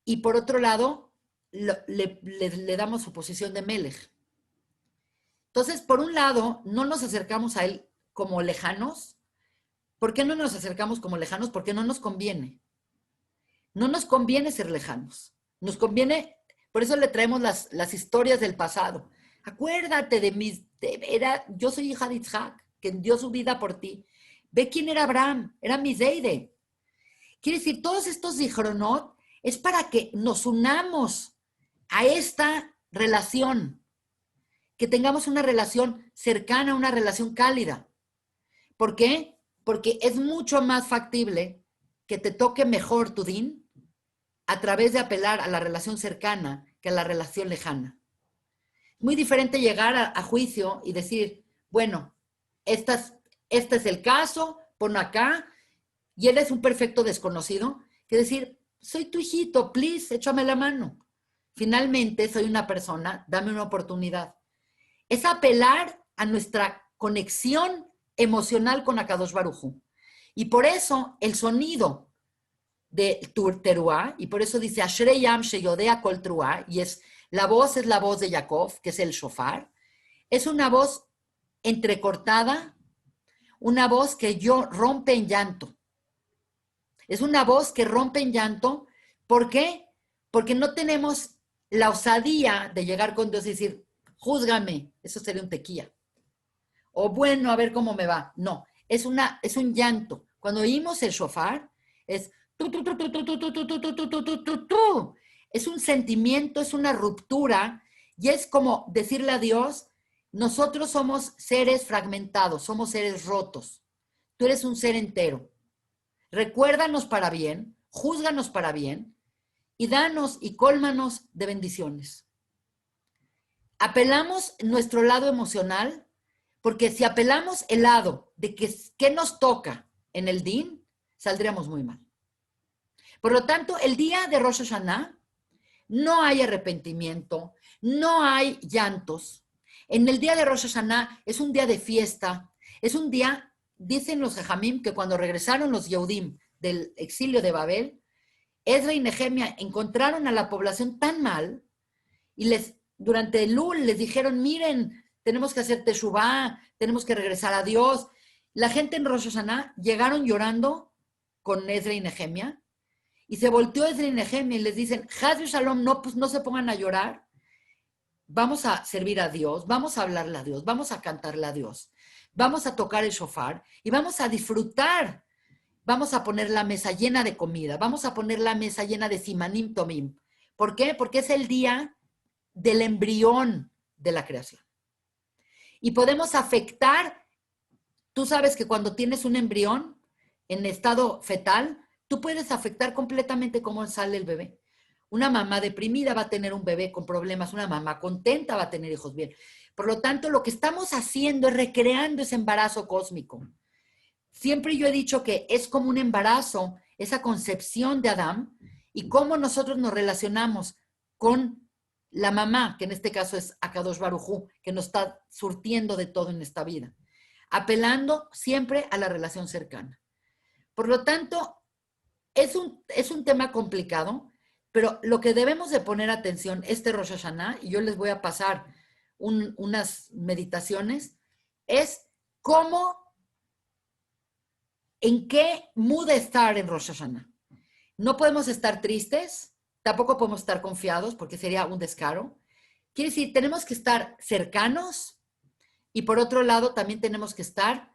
y por otro lado le damos su posición de Melech. Entonces, por un lado, no nos acercamos a él como lejanos. ¿Por qué no nos acercamos como lejanos? Porque no nos conviene. No nos conviene ser lejanos. Nos conviene, por eso le traemos las historias del pasado. Acuérdate yo soy hija de Isaac, que dio su vida por ti. Ve quién era Abraham, era Miseide. Quiere decir, todos estos zichronot es para que nos unamos a esta relación, que tengamos una relación cercana, una relación cálida. ¿Por qué? Porque es mucho más factible que te toque mejor tu din a través de apelar a la relación cercana que a la relación lejana. Muy diferente llegar a juicio y decir, bueno, este es el caso, pon acá, y él es un perfecto desconocido, que decir, soy tu hijito, please, échame la mano. Finalmente, soy una persona, dame una oportunidad. Es apelar a nuestra conexión emocional con Akadosh Baruj Hu. Y por eso el sonido de Teruá, y por eso dice Ashrei Yam Sheyodea Kol Teruá, y es la voz de Jacob, que es el shofar, es una voz entrecortada, una voz que rompe en llanto. Es una voz que rompe en llanto. ¿Por qué? Porque no tenemos la osadía de llegar con Dios y decir, júzgame. Eso sería un tequía. o bueno, a ver cómo me va. No, es un llanto. Cuando oímos el shofar, es tu, tu, tu, tu, tu, tu, tu, tu, tu, tu, tu, tu, tu, tu. Es un sentimiento, es una ruptura, y es como decirle a Dios, nosotros somos seres fragmentados, somos seres rotos. Tú eres un ser entero. Recuérdanos para bien, júzganos para bien, y danos y cólmanos de bendiciones. Apelamos nuestro lado emocional, porque si apelamos el lado de qué nos toca en el din, saldríamos muy mal. Por lo tanto, el día de Rosh Hashanah no hay arrepentimiento, no hay llantos. En el día de Rosh Hashanah es un día de fiesta, es un día, dicen los Jajamim, que cuando regresaron los Yehudim del exilio de Babel, Ezra y Nehemia encontraron a la población tan mal y durante el Lul les dijeron, miren, tenemos que hacer teshuvá, tenemos que regresar a Dios. La gente en Rosh Hashanah llegaron llorando con Ezra y Nehemia, y se volteó Ezra y Nehemia y les dicen, Haz Shalom, no, pues no se pongan a llorar, vamos a servir a Dios, vamos a hablarle a Dios, vamos a cantarle a Dios, vamos a tocar el shofar y vamos a disfrutar. Vamos a poner la mesa llena de comida, vamos a poner la mesa llena de simanim tomim. ¿Por qué? Porque es el día del embrión de la creación. Y podemos afectar, tú sabes que cuando tienes un embrión en estado fetal, tú puedes afectar completamente cómo sale el bebé. Una mamá deprimida va a tener un bebé con problemas, una mamá contenta va a tener hijos bien. Por lo tanto, lo que estamos haciendo es recreando ese embarazo cósmico. Siempre yo he dicho que es como un embarazo, esa concepción de Adán, y cómo nosotros nos relacionamos con la mamá, que en este caso es Akadosh Baruj Hu, que nos está surtiendo de todo en esta vida, apelando siempre a la relación cercana. Por lo tanto, es un tema complicado, pero lo que debemos de poner atención este Rosh Hashanah, y yo les voy a pasar unas meditaciones, es cómo, en qué mood estar en Rosh Hashanah. No podemos estar tristes, tampoco podemos estar confiados, porque sería un descaro. Quiere decir, tenemos que estar cercanos, y por otro lado también tenemos que estar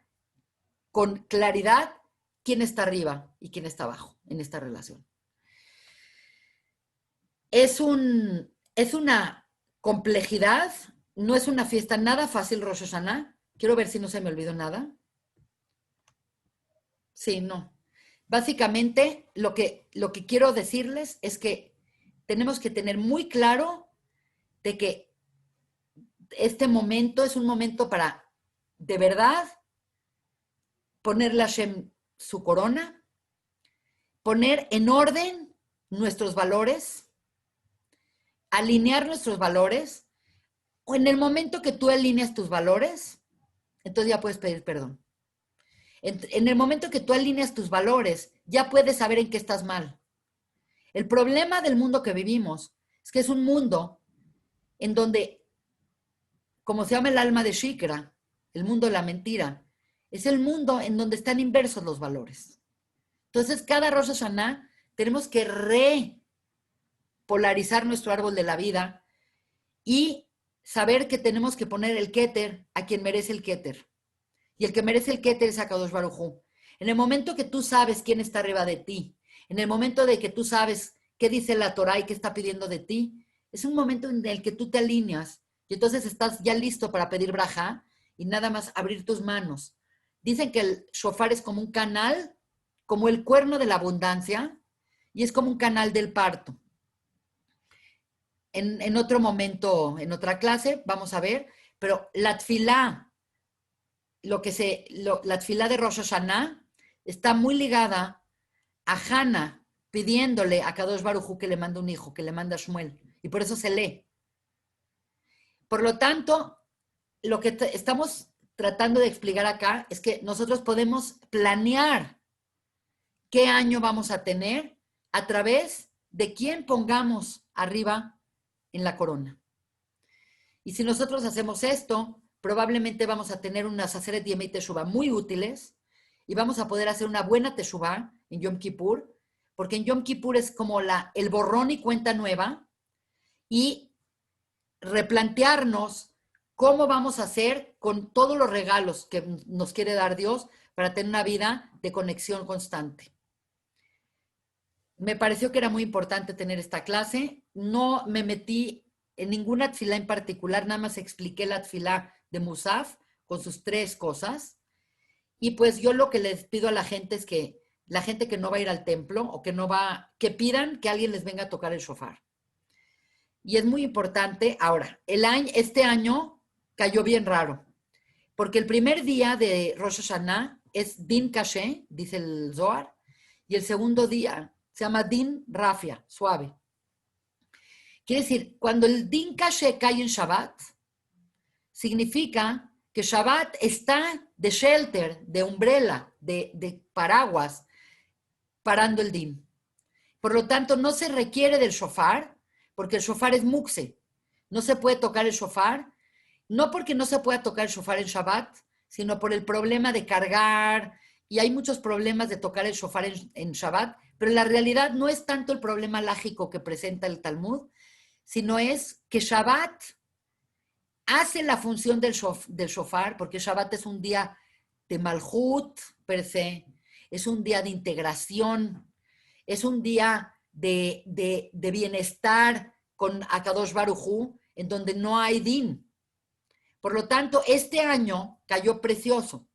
con claridad quién está arriba y quién está abajo en esta relación. Es una complejidad, no es una fiesta nada fácil Rosh Hashanah. Quiero ver si no se me olvidó nada. Sí, no. Básicamente, lo que quiero decirles es que tenemos que tener muy claro de que este momento es un momento para, de verdad, ponerle a Hashem su corona, poner en orden nuestros valores, alinear nuestros valores, o en el momento que tú alineas tus valores, entonces ya puedes pedir perdón. En el momento que tú alineas tus valores, ya puedes saber en qué estás mal. El problema del mundo que vivimos es que es un mundo en donde, como se llama el alma de Shikra, el mundo de la mentira, es el mundo en donde están inversos los valores. Entonces, cada Rosh Hashanah tenemos que repolarizar nuestro árbol de la vida y saber que tenemos que poner el Keter a quien merece el Keter. Y el que merece el Keter es Akadosh Baruj Hu. En el momento que tú sabes quién está arriba de ti, en el momento de que tú sabes qué dice la Torah y qué está pidiendo de ti, es un momento en el que tú te alineas y entonces estás ya listo para pedir braja y nada más abrir tus manos. Dicen que el shofar es como un canal, como el cuerno de la abundancia, y es como un canal del parto. En otro momento, en otra clase, vamos a ver, pero la tfilá, la tfilá de Rosh Hashanah está muy ligada a Hannah pidiéndole a Kadosh Baruj Hu que le mande un hijo, que le manda a Shmuel, y por eso se lee. Por lo tanto, lo que estamos tratando de explicar acá es que nosotros podemos planear qué año vamos a tener a través de quién pongamos arriba en la corona. Y si nosotros hacemos esto, probablemente vamos a tener unas Aseret Yemei Teshuvah muy útiles y vamos a poder hacer una buena Teshuvah en Yom Kippur, porque en Yom Kippur es como el borrón y cuenta nueva, y replantearnos cómo vamos a hacer con todos los regalos que nos quiere dar Dios para tener una vida de conexión constante. Me pareció que era muy importante tener esta clase. No me metí en ninguna tefilá en particular, nada más expliqué la tefilá de Musaf con sus 3 cosas. Y pues yo lo que les pido a la gente es que la gente que no va a ir al templo o que no va, que pidan que alguien les venga a tocar el shofar. Y es muy importante. Ahora, este año cayó bien raro, porque el primer día de Rosh Hashanah es Din Kashe, dice el Zohar, y el segundo día se llama Din Rafia, suave. Quiere decir, cuando el Din Kashe cae en Shabbat, significa que Shabbat está de shelter, de umbrella, de paraguas, parando el Din. Por lo tanto, no se requiere del shofar, porque el shofar es mukse. No se puede tocar el shofar, no porque no se pueda tocar el shofar en Shabbat, sino por el problema de cargar, y hay muchos problemas de tocar el shofar en Shabbat, pero la realidad no es tanto el problema lágico que presenta el Talmud, sino es que Shabbat hace la función del shofar, porque Shabbat es un día de Malhut per se, es un día de integración, es un día de bienestar con Akadosh Baruj Hu, en donde no hay din. Por lo tanto, este año cayó precioso.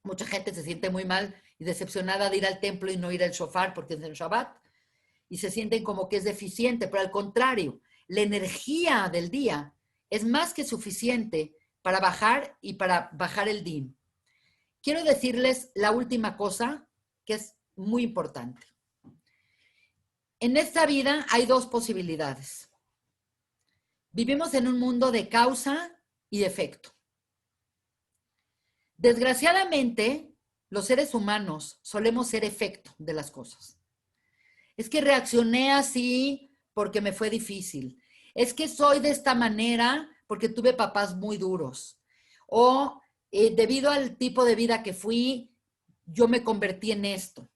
Mucha gente se siente muy mal y decepcionada de ir al templo y no ir al shofar porque es el Shabbat, y se sienten como que es deficiente, pero al contrario, la energía del día es más que suficiente para bajar y para bajar el din. Quiero decirles la última cosa que es muy importante. En esta vida hay 2 posibilidades. Vivimos en un mundo de causa y efecto. Desgraciadamente, los seres humanos solemos ser efecto de las cosas. Es que reaccioné así porque me fue difícil. Es que soy de esta manera porque tuve papás muy duros. O debido al tipo de vida que fui, yo me convertí en esto.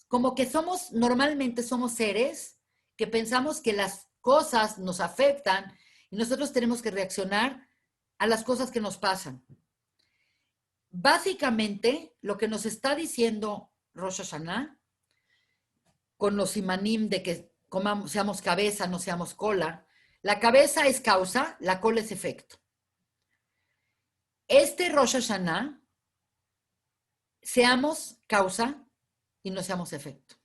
Como que normalmente somos seres que pensamos que las cosas nos afectan y nosotros tenemos que reaccionar a las cosas que nos pasan. Básicamente, lo que nos está diciendo Rosh Hashanah, con los simanim de que seamos cabeza, no seamos cola, la cabeza es causa, la cola es efecto. Este Rosh Hashanah, seamos causa y no seamos efecto.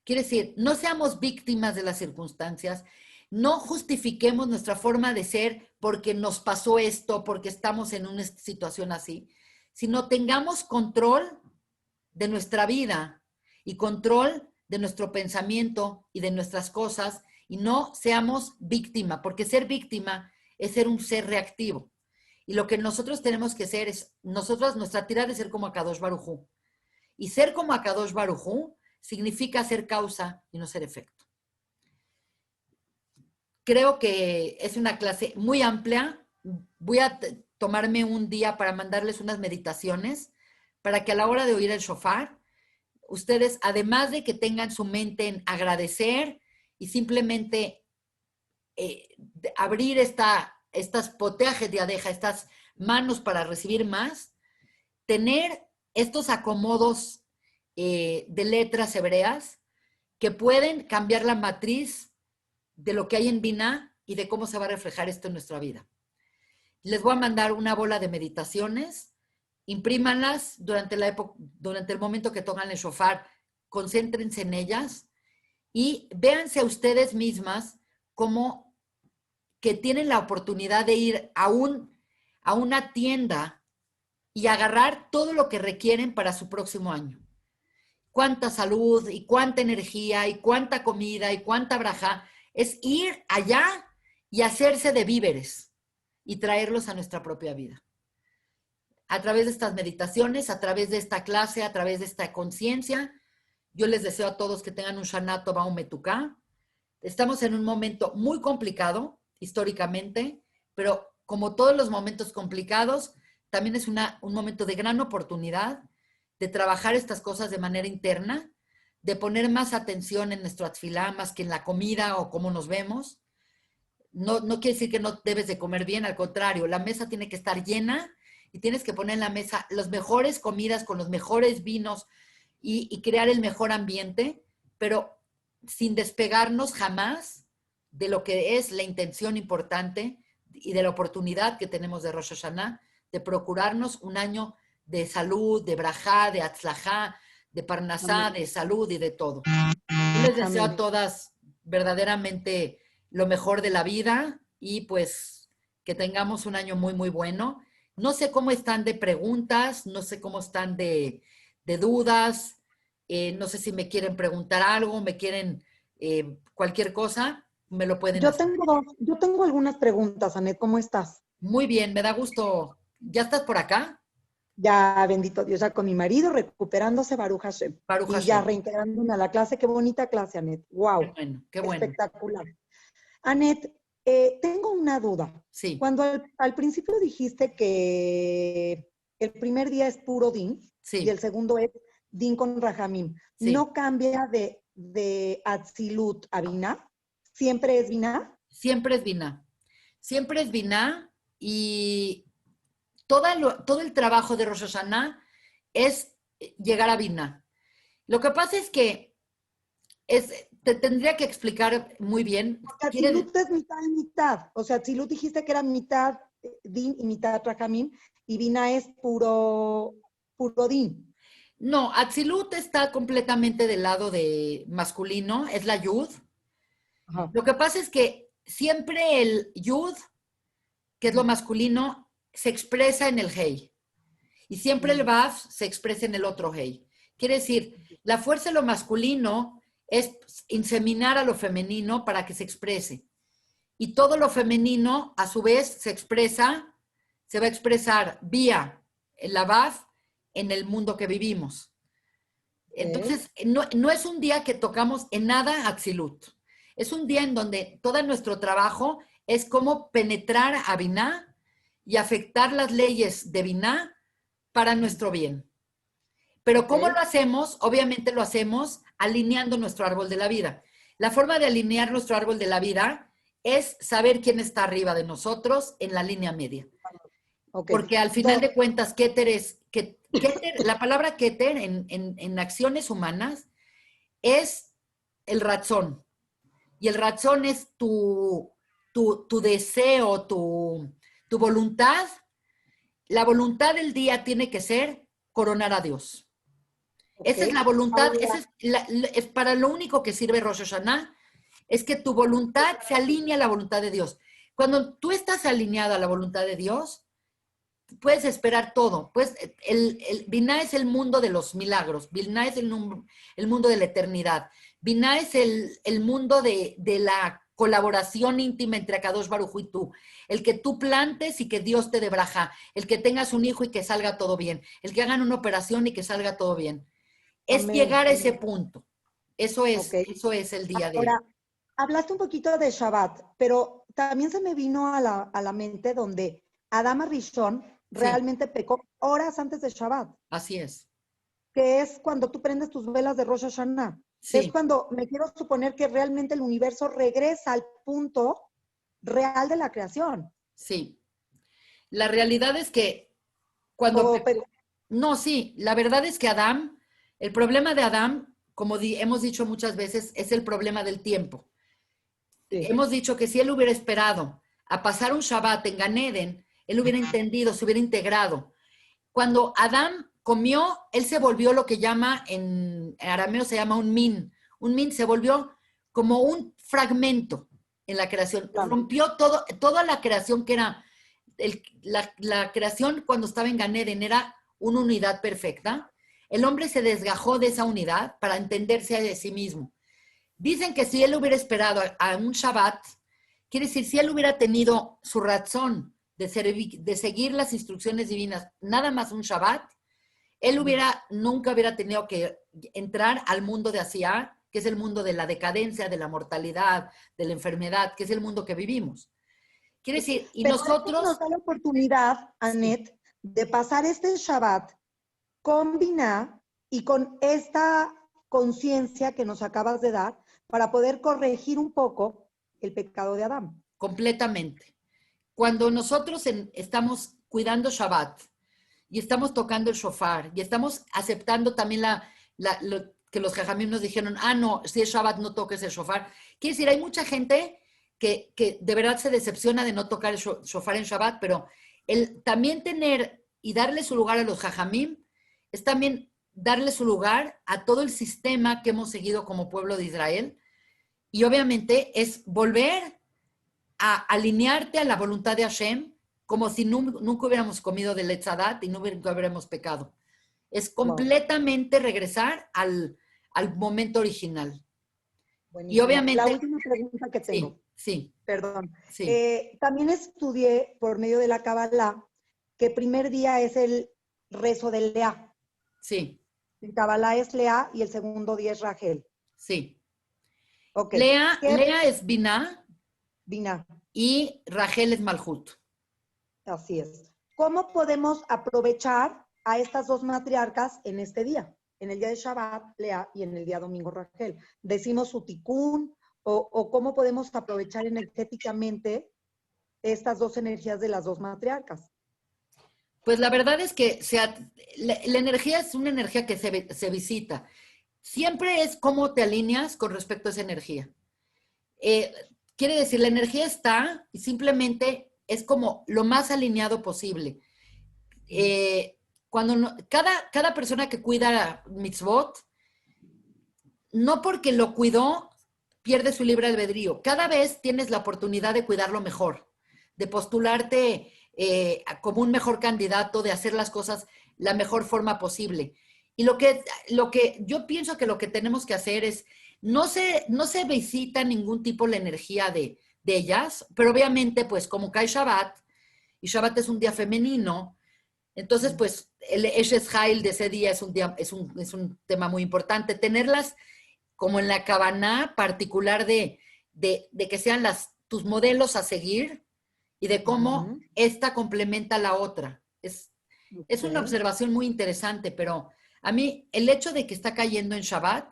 Quiere decir, no seamos víctimas de las circunstancias, no justifiquemos nuestra forma de ser porque nos pasó esto, porque estamos en una situación así, sino tengamos control de nuestra vida y control de nuestro pensamiento y de nuestras cosas y no seamos víctima, porque ser víctima es ser un ser reactivo. Y lo que nosotros tenemos que ser es, nuestra tirada es ser como Akadosh Baruj Hu. Y ser como Akadosh Baruj Hu significa ser causa y no ser efecto. Creo que es una clase muy amplia. Voy a tomarme un día para mandarles unas meditaciones para que a la hora de oír el shofar, ustedes, además de que tengan su mente en agradecer y simplemente abrir estas poteajes de adeja, estas manos para recibir más, tener estos acomodos de letras hebreas que pueden cambiar la matriz de lo que hay en Binah y de cómo se va a reflejar esto en nuestra vida. Les voy a mandar una bola de meditaciones, imprímanlas durante el momento que tocan el shofar, concéntrense en ellas y véanse a ustedes mismas como que tienen la oportunidad de ir a una tienda y agarrar todo lo que requieren para su próximo año. Cuánta salud y cuánta energía y cuánta comida y cuánta braja es ir allá y hacerse de víveres y traerlos a nuestra propia vida. A través de estas meditaciones, a través de esta clase, a través de esta conciencia, yo les deseo a todos que tengan un Shana Tova Umetuká. Estamos en un momento muy complicado históricamente, pero como todos los momentos complicados, también es un momento de gran oportunidad de trabajar estas cosas de manera interna, de poner más atención en nuestro atfilá, más que en la comida o cómo nos vemos, no quiere decir que no debes de comer bien, al contrario, la mesa tiene que estar llena y tienes que poner en la mesa las mejores comidas con los mejores vinos y crear el mejor ambiente, pero sin despegarnos jamás de lo que es la intención importante y de la oportunidad que tenemos de Rosh Hashanah, de procurarnos un año de salud, de brajá, de atzlajá, de parnasá, de salud y de todo. Yo les deseo a Amén. todas verdaderamente lo mejor de la vida y pues que tengamos un año muy, muy bueno. No sé cómo están de preguntas, no sé cómo están de dudas, no sé si me quieren preguntar algo, me quieren cualquier cosa, me lo pueden hacer. Yo tengo algunas preguntas, Anet, ¿cómo estás? Muy bien, me da gusto. ¿Ya estás por acá? Ya, bendito Dios, ya con mi marido recuperándose, Baruch Hashem. Baruch Y ya Hashem. reintegrándome a la clase. Qué bonita clase, Anet. Qué Wow, bueno, qué bueno. espectacular. Anet, tengo una duda. Sí, Cuando al principio dijiste que el primer día es puro din y el sí, segundo es din con Rahamim, sí. ¿no cambia de Atzilut a Binah? ¿Siempre es Binah? Siempre es Binah. Siempre es Binah y todo el trabajo de Rosh Hashanah es llegar a Binah. Lo que pasa es que te tendría que explicar muy bien. Porque ¿Quieres? Atzilut es mitad y mitad. O sea, Atzilut dijiste que era mitad Din y mitad Rahamim, y Binah es puro Din. No, Atzilut está completamente del lado de masculino, es la Yud. Ajá. Lo que pasa es que siempre el Yud, que es lo masculino, se expresa en el Hei. Y siempre el Mm. Baf se expresa en el otro Hei. Quiere decir, la fuerza de lo masculino es inseminar a lo femenino para que se exprese. Y todo lo femenino, a su vez, se va a expresar vía la Baf en el mundo que vivimos. Ok. Entonces, no es un día que tocamos en nada Axilut. Es un día en donde todo nuestro trabajo es cómo penetrar a Binah y afectar las leyes de Binah para nuestro bien. Pero Ok. ¿cómo lo hacemos? Obviamente lo hacemos alineando nuestro árbol de la vida. La forma de alinear nuestro árbol de la vida es saber quién está arriba de nosotros en la línea media. Ok. Porque al final Dos. de cuentas, Keter, la palabra Keter en acciones humanas es el razón. Y el razón es tu deseo, tu voluntad. La voluntad del día tiene que ser coronar a Dios. Ok. Esa es la voluntad, esa Ahora, es para lo único que sirve Rosh Hashanah, es que tu voluntad se alinee a la voluntad de Dios. Cuando tú estás alineado a la voluntad de Dios, puedes esperar todo. Pues Binah es el mundo de los milagros, Binah es el mundo de la eternidad, Binah es el mundo de la colaboración íntima entre Akadosh Baruj y tú, el que tú plantes y que Dios te debraja, el que tengas un hijo y que salga todo bien, el que hagan una operación y que salga todo bien. Es amén. llegar a ese punto. Ok. Eso es el día de... Ahora, hablaste un poquito de Shabbat, pero también se me vino a la mente donde Adama Rishon Sí, realmente pecó horas antes de Shabbat, así es. que es cuando tú prendes tus velas de Rosh Hashanah. Es Sí, cuando me quiero suponer que realmente el universo regresa al punto real de la creación. sí. La realidad es que cuando O, pero, no, sí, la verdad es que Adán, el problema de Adán, como hemos dicho muchas veces, es el problema del tiempo. sí, Hemos dicho que si él hubiera esperado a pasar un Shabbat en Gan Eden, él hubiera entendido, se hubiera integrado. Cuando Adán comió, él se volvió lo que llama, en arameo se llama un min. Un min se volvió como un fragmento en la creación. claro. Rompió toda la creación que era, la creación cuando estaba en Gan Eden era una unidad perfecta. El hombre se desgajó de esa unidad para entenderse a sí mismo. Dicen que si él hubiera esperado a un Shabbat, quiere decir, si él hubiera tenido su razón de seguir las instrucciones divinas, nada más un Shabbat, él nunca hubiera tenido que entrar al mundo de Asiá, que es el mundo de la decadencia, de la mortalidad, de la enfermedad, que es el mundo que vivimos. Quiere decir, y Pero esto nos nosotros, da la oportunidad, sí, Anet, de pasar este Shabbat con Binah y con esta conciencia que nos acabas de dar para poder corregir un poco el pecado de Adán. completamente. Cuando nosotros estamos cuidando Shabbat y estamos tocando el shofar y estamos aceptando también que los jajamim nos dijeron, no, si es Shabbat no toques el shofar. Quiere decir, hay mucha gente que de verdad se decepciona de no tocar el shofar en Shabbat, pero el también tener y darle su lugar a los jajamim es también darle su lugar a todo el sistema que hemos seguido como pueblo de Israel. Y obviamente es volver a alinearte a la voluntad de Hashem como si nunca hubiéramos comido del Etzadat y nunca hubiéramos pecado. Es completamente regresar al momento original. Buenísimo. Y obviamente... La última pregunta que tengo. Sí. Perdón. Sí. También estudié por medio de la Kabbalah que primer día es el rezo del Lea. Sí. En Kabbalah es Lea y el segundo día es Rachel. Sí. Okay. Lea es Binah. Binah. Y Rachel es Malhut. Así es. ¿Cómo podemos aprovechar a estas dos matriarcas en este día? En el día de Shabbat, Lea, y en el día domingo, Rachel. ¿Decimos su tikkun o cómo podemos aprovechar energéticamente estas dos energías de las dos matriarcas? Pues la verdad es que la energía es una energía que se visita. Siempre es cómo te alineas con respecto a esa energía. Quiere decir, la energía está y simplemente es como lo más alineado posible. Cada persona que cuida mitzvot, no porque lo cuidó, pierde su libre albedrío. Cada vez tienes la oportunidad de cuidarlo mejor, de postularte como un mejor candidato, de hacer las cosas la mejor forma posible. Y lo que yo pienso que lo que tenemos que hacer es, no se visita ningún tipo la energía de ellas, pero obviamente, pues como cae Shabbat, y Shabbat es un día femenino, entonces, pues, el Eshes Hail de ese día es un tema muy importante. Tenerlas como en la Kavaná particular de que sean tus modelos a seguir y de cómo esta complementa a la otra. Es una observación muy interesante, pero a mí el hecho de que está cayendo en Shabbat,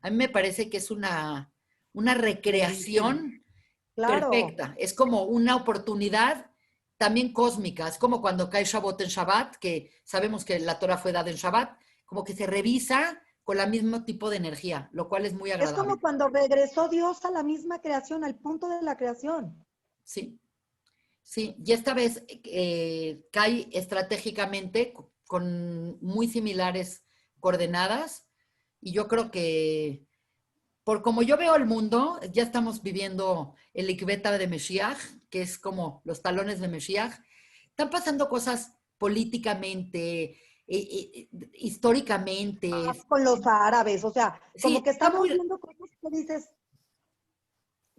a mí me parece que es una recreación perfecta. Es como una oportunidad también cósmica. Es como cuando cae Shavuot en Shabbat, que sabemos que la Torah fue dada en Shabbat, como que se revisa con el mismo tipo de energía, lo cual es muy agradable. Es como cuando regresó Dios a la misma creación, al punto de la creación. Sí, sí. Y esta vez cae estratégicamente con muy similares coordenadas, y yo creo que por como yo veo el mundo, ya estamos viviendo el Ikveta de Meshiach, que es como los talones de Meshiach. Están pasando cosas políticamente, históricamente. Con los árabes, o sea, como Sí, que estamos viendo cosas que dices,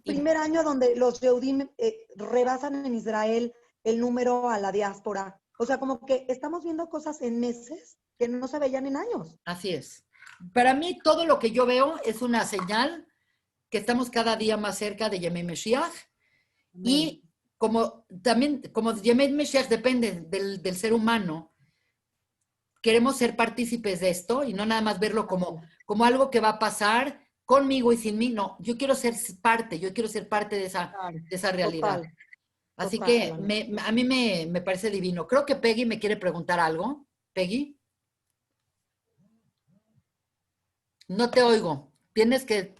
primer año donde los Yehudim rebasan en Israel el número a la diáspora. O sea, como que estamos viendo cosas en meses que no se veían en años. Así es. Para mí, todo lo que yo veo es una señal que estamos cada día más cerca de Yemei Meshiach. Y como también, como Yemei Meshiach depende del ser humano, queremos ser partícipes de esto y no nada más verlo como algo que va a pasar conmigo y sin mí. No, yo quiero ser parte de esa realidad. Total. Así que a mí me parece divino. Creo que Peggy me quiere preguntar algo. Peggy. No te oigo. Tienes que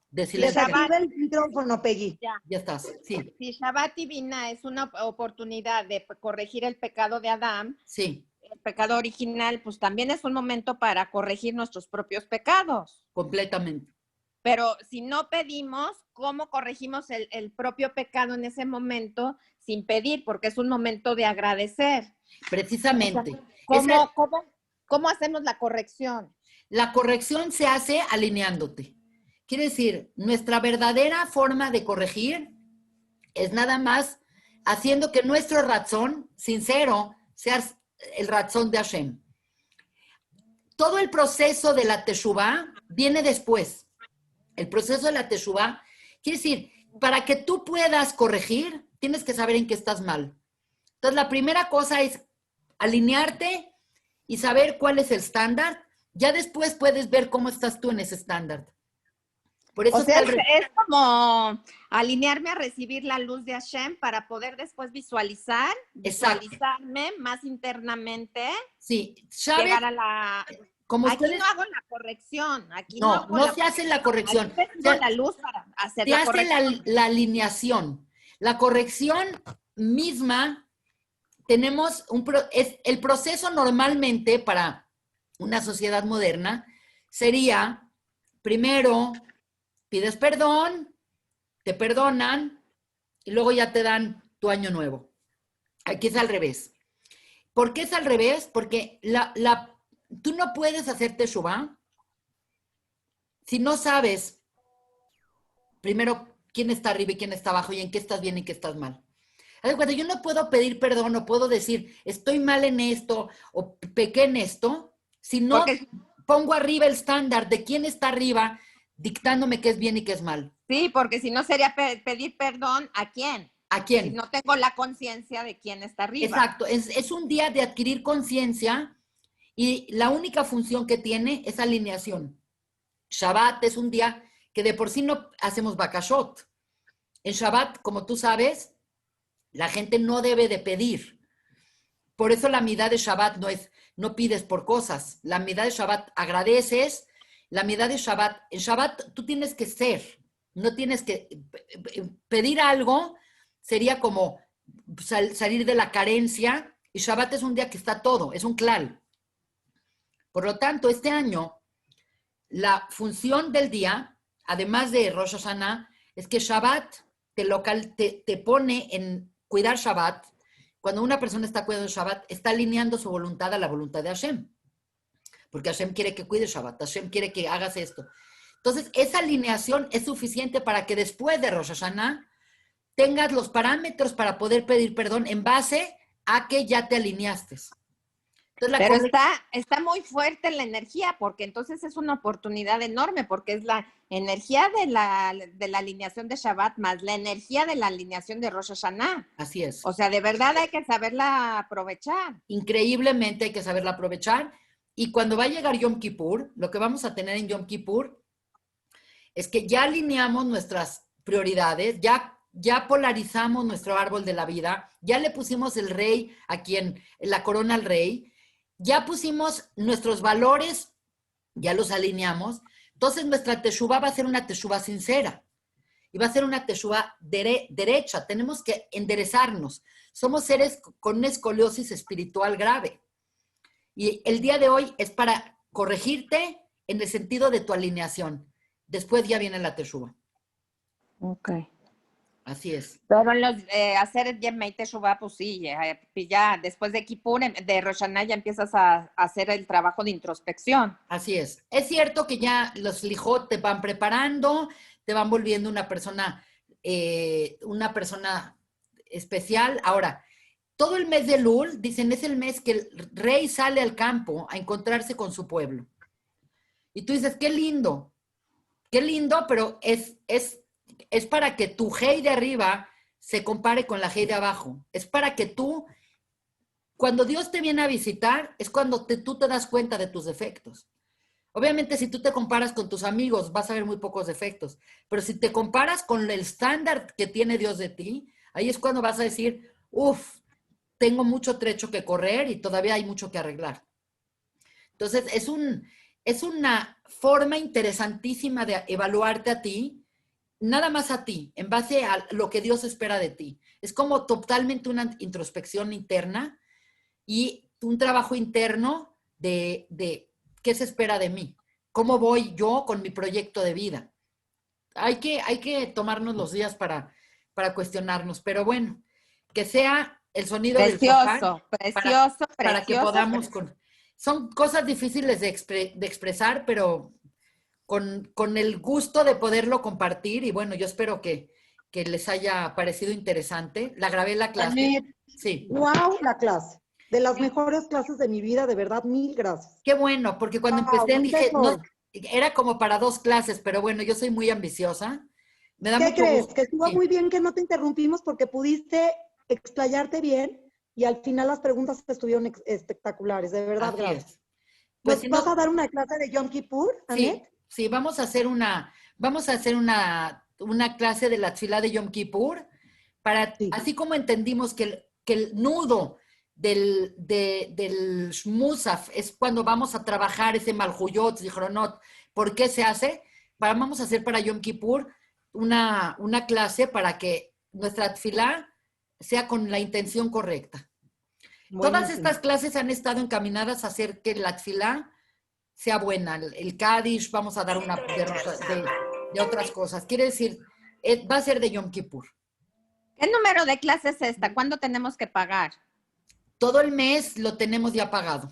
decirle. Desactiva el micrófono, Peggy. Ya estás. Sí. Si Shabbat y Binah es una oportunidad de corregir el pecado de Adán, sí, el pecado original, pues también es un momento para corregir nuestros propios pecados. Completamente. Pero si no pedimos, ¿cómo corregimos el propio pecado en ese momento sin pedir? Porque es un momento de agradecer. Precisamente. O sea, ¿cómo hacemos la corrección? La corrección se hace alineándote. Quiere decir, nuestra verdadera forma de corregir es nada más haciendo que nuestro razón sincero sea el razón de Hashem. Todo el proceso de la teshuvá viene después. El proceso de la teshuvá quiere decir, para que tú puedas corregir, tienes que saber en qué estás mal. Entonces, la primera cosa es alinearte y saber cuál es el estándar. Ya después puedes ver cómo estás tú en ese estándar. Por eso O sea, está es como alinearme a recibir la luz de Hashem para poder después Exacto. visualizarme más internamente, Sí, ¿sabes? llegar a la... Como Aquí ustedes, no hago la corrección, aquí no no, hago no la se hace la corrección, corrección. aquí recibo la luz para hacer Se la hace corrección. la alineación. La corrección misma, tenemos es el proceso normalmente para una sociedad moderna sería, primero, pides perdón, te perdonan y luego ya te dan tu año nuevo. Aquí es al revés. ¿Por qué es al revés? Porque tú no puedes hacer teshuvá si no sabes primero quién está arriba y quién está abajo y en qué estás bien y qué estás mal. Cuando yo no puedo pedir perdón o puedo decir estoy mal en esto o pequé en esto, si no Porque pongo arriba el estándar de quién está arriba dictándome qué es bien y qué es mal. sí, porque si no sería pedir perdón ¿a quién? ¿A Si quién? no tengo la conciencia de quién está arriba. Exacto, es un día de adquirir conciencia y la única función que tiene es alineación. Shabbat es un día que de por sí no hacemos bakashot. En Shabbat, como tú sabes, la gente no debe de pedir. Por eso la midá de Shabbat no pides por cosas. La midá de Shabbat agradeces. La midá de Shabbat, en Shabbat tú tienes que ser, no tienes que pedir algo, sería como salir de la carencia. Y Shabbat es un día que está todo, es un klal. Por lo tanto, este año, la función del día, además de Rosh Hashanah, es que Shabbat te pone en cuidar Shabbat. Cuando una persona está cuidando Shabbat, está alineando su voluntad a la voluntad de Hashem. Porque Hashem quiere que cuides Shabbat, Hashem quiere que hagas esto. Entonces, esa alineación es suficiente para que después de Rosh Hashanah tengas los parámetros para poder pedir perdón en base a que ya te alineaste. Entonces, pero está muy fuerte la energía, porque entonces es una oportunidad enorme, porque es la energía de la alineación de Shabbat más la energía de la alineación de Rosh Hashanah. Así es. O sea, de verdad hay que saberla aprovechar. Increíblemente hay que saberla aprovechar. Y cuando va a llegar Yom Kippur, lo que vamos a tener en Yom Kippur es que ya alineamos nuestras prioridades, ya polarizamos nuestro árbol de la vida, ya le pusimos el rey a quien, la corona al rey, ya pusimos nuestros valores, ya los alineamos. Entonces nuestra teshuvá va a ser una teshuvá sincera y va a ser una teshuvá derecha. Tenemos que enderezarnos. Somos seres con una escoliosis espiritual grave. Y el día de hoy es para corregirte en el sentido de tu alineación. Después ya viene la teshuvá. Ok. Así es. Pero hacer el Yemei Teshuvah, pues sí, ya después de Kippur, de Rosh Hashanah, ya empiezas a hacer el trabajo de introspección. Así es. Es cierto que ya los lijot te van preparando, te van volviendo una persona especial. Ahora, todo el mes de Lul, dicen, es el mes que el rey sale al campo a encontrarse con su pueblo. Y tú dices, qué lindo, pero es para que tu hey de arriba se compare con la hey de abajo. Es para que tú, cuando Dios te viene a visitar, es cuando tú te das cuenta de tus defectos. Obviamente, si tú te comparas con tus amigos, vas a ver muy pocos defectos. Pero si te comparas con el estándar que tiene Dios de ti, ahí es cuando vas a decir, tengo mucho trecho que correr y todavía hay mucho que arreglar. Entonces, es una forma interesantísima de evaluarte a ti, nada más a ti, en base a lo que Dios espera de ti. Es como totalmente una introspección interna y un trabajo interno de qué se espera de mí, cómo voy yo con mi proyecto de vida. Hay que tomarnos los días para cuestionarnos, pero bueno, que sea el sonido del shofar para que podamos son cosas difíciles de expresar, pero con el gusto de poderlo compartir y bueno, yo espero que les haya parecido interesante. La grabé la clase. Janet, sí. Wow, la clase. De las mejores clases de mi vida, de verdad, 1000 gracias. Qué bueno, porque cuando empecé dije, no, era como para 2 clases, pero bueno, yo soy muy ambiciosa. Me da ¿Qué mucho crees? gusto. Que estuvo muy bien que no te interrumpimos porque pudiste explayarte bien y al final las preguntas estuvieron espectaculares, de verdad, Así gracias. es. Pues ¿Nos vas a dar una clase de Yom Kippur, Anet? Sí, vamos a hacer vamos a hacer una clase de la tefilá de Yom Kippur, así como entendimos que el nudo del Musaf es cuando vamos a trabajar ese Malhuyot, Zichronot, ¿por qué se hace? Vamos a hacer para Yom Kippur una clase para que nuestra tefilá sea con la intención correcta. Buenísimo. Todas estas clases han estado encaminadas a hacer que la tefilá sea buena. El Kaddish, vamos a dar una de otras cosas. Quiere decir, va a ser de Yom Kippur. ¿Qué número de clases es esta? ¿Cuándo tenemos que pagar? Todo el mes lo tenemos ya pagado.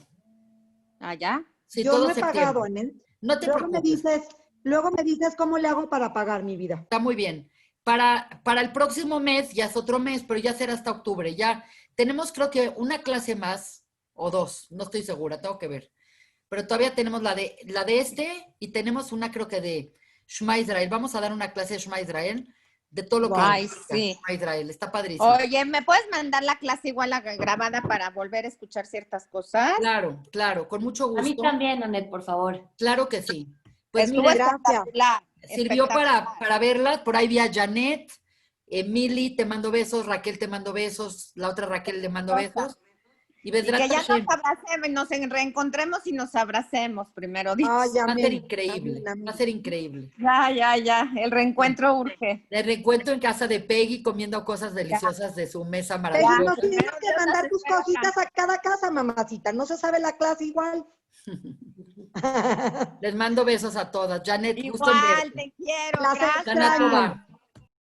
¿Ah, ya? Sí, yo no he pagado, Anel. No te preocupes. Luego me dices cómo le hago para pagar mi vida. Está muy bien. Para el próximo mes, ya es otro mes, pero ya será hasta octubre. Ya tenemos, creo que una clase más, o dos, no estoy segura, tengo que ver. Pero todavía tenemos la de y tenemos una, creo que de Shema Israel. Vamos a dar una clase de Shema Israel, de todo lo que es Shema Israel. Está padrísimo. Oye, ¿me puedes mandar la clase igual grabada para volver a escuchar ciertas cosas? Claro, claro, con mucho gusto. A mí también, Anet, por favor. Claro que sí. Pues mira, gracias. Sirvió para verla. Por ahí vi a Janet, Emily, te mando besos, Raquel te mando besos, la otra Raquel le mando besos. Y que ya nos abracemos, nos reencontremos y nos abracemos, primero dicho. Va a ser increíble, va a ser increíble. Ya, el reencuentro urge. El reencuentro en casa de Peggy comiendo cosas deliciosas de su mesa maravillosa. Peggy, nos tienes que mandar tus cositas a cada casa, mamacita, no se sabe la clase igual. Les mando besos a todas. Janet, igual, te quiero, gracias. Janet,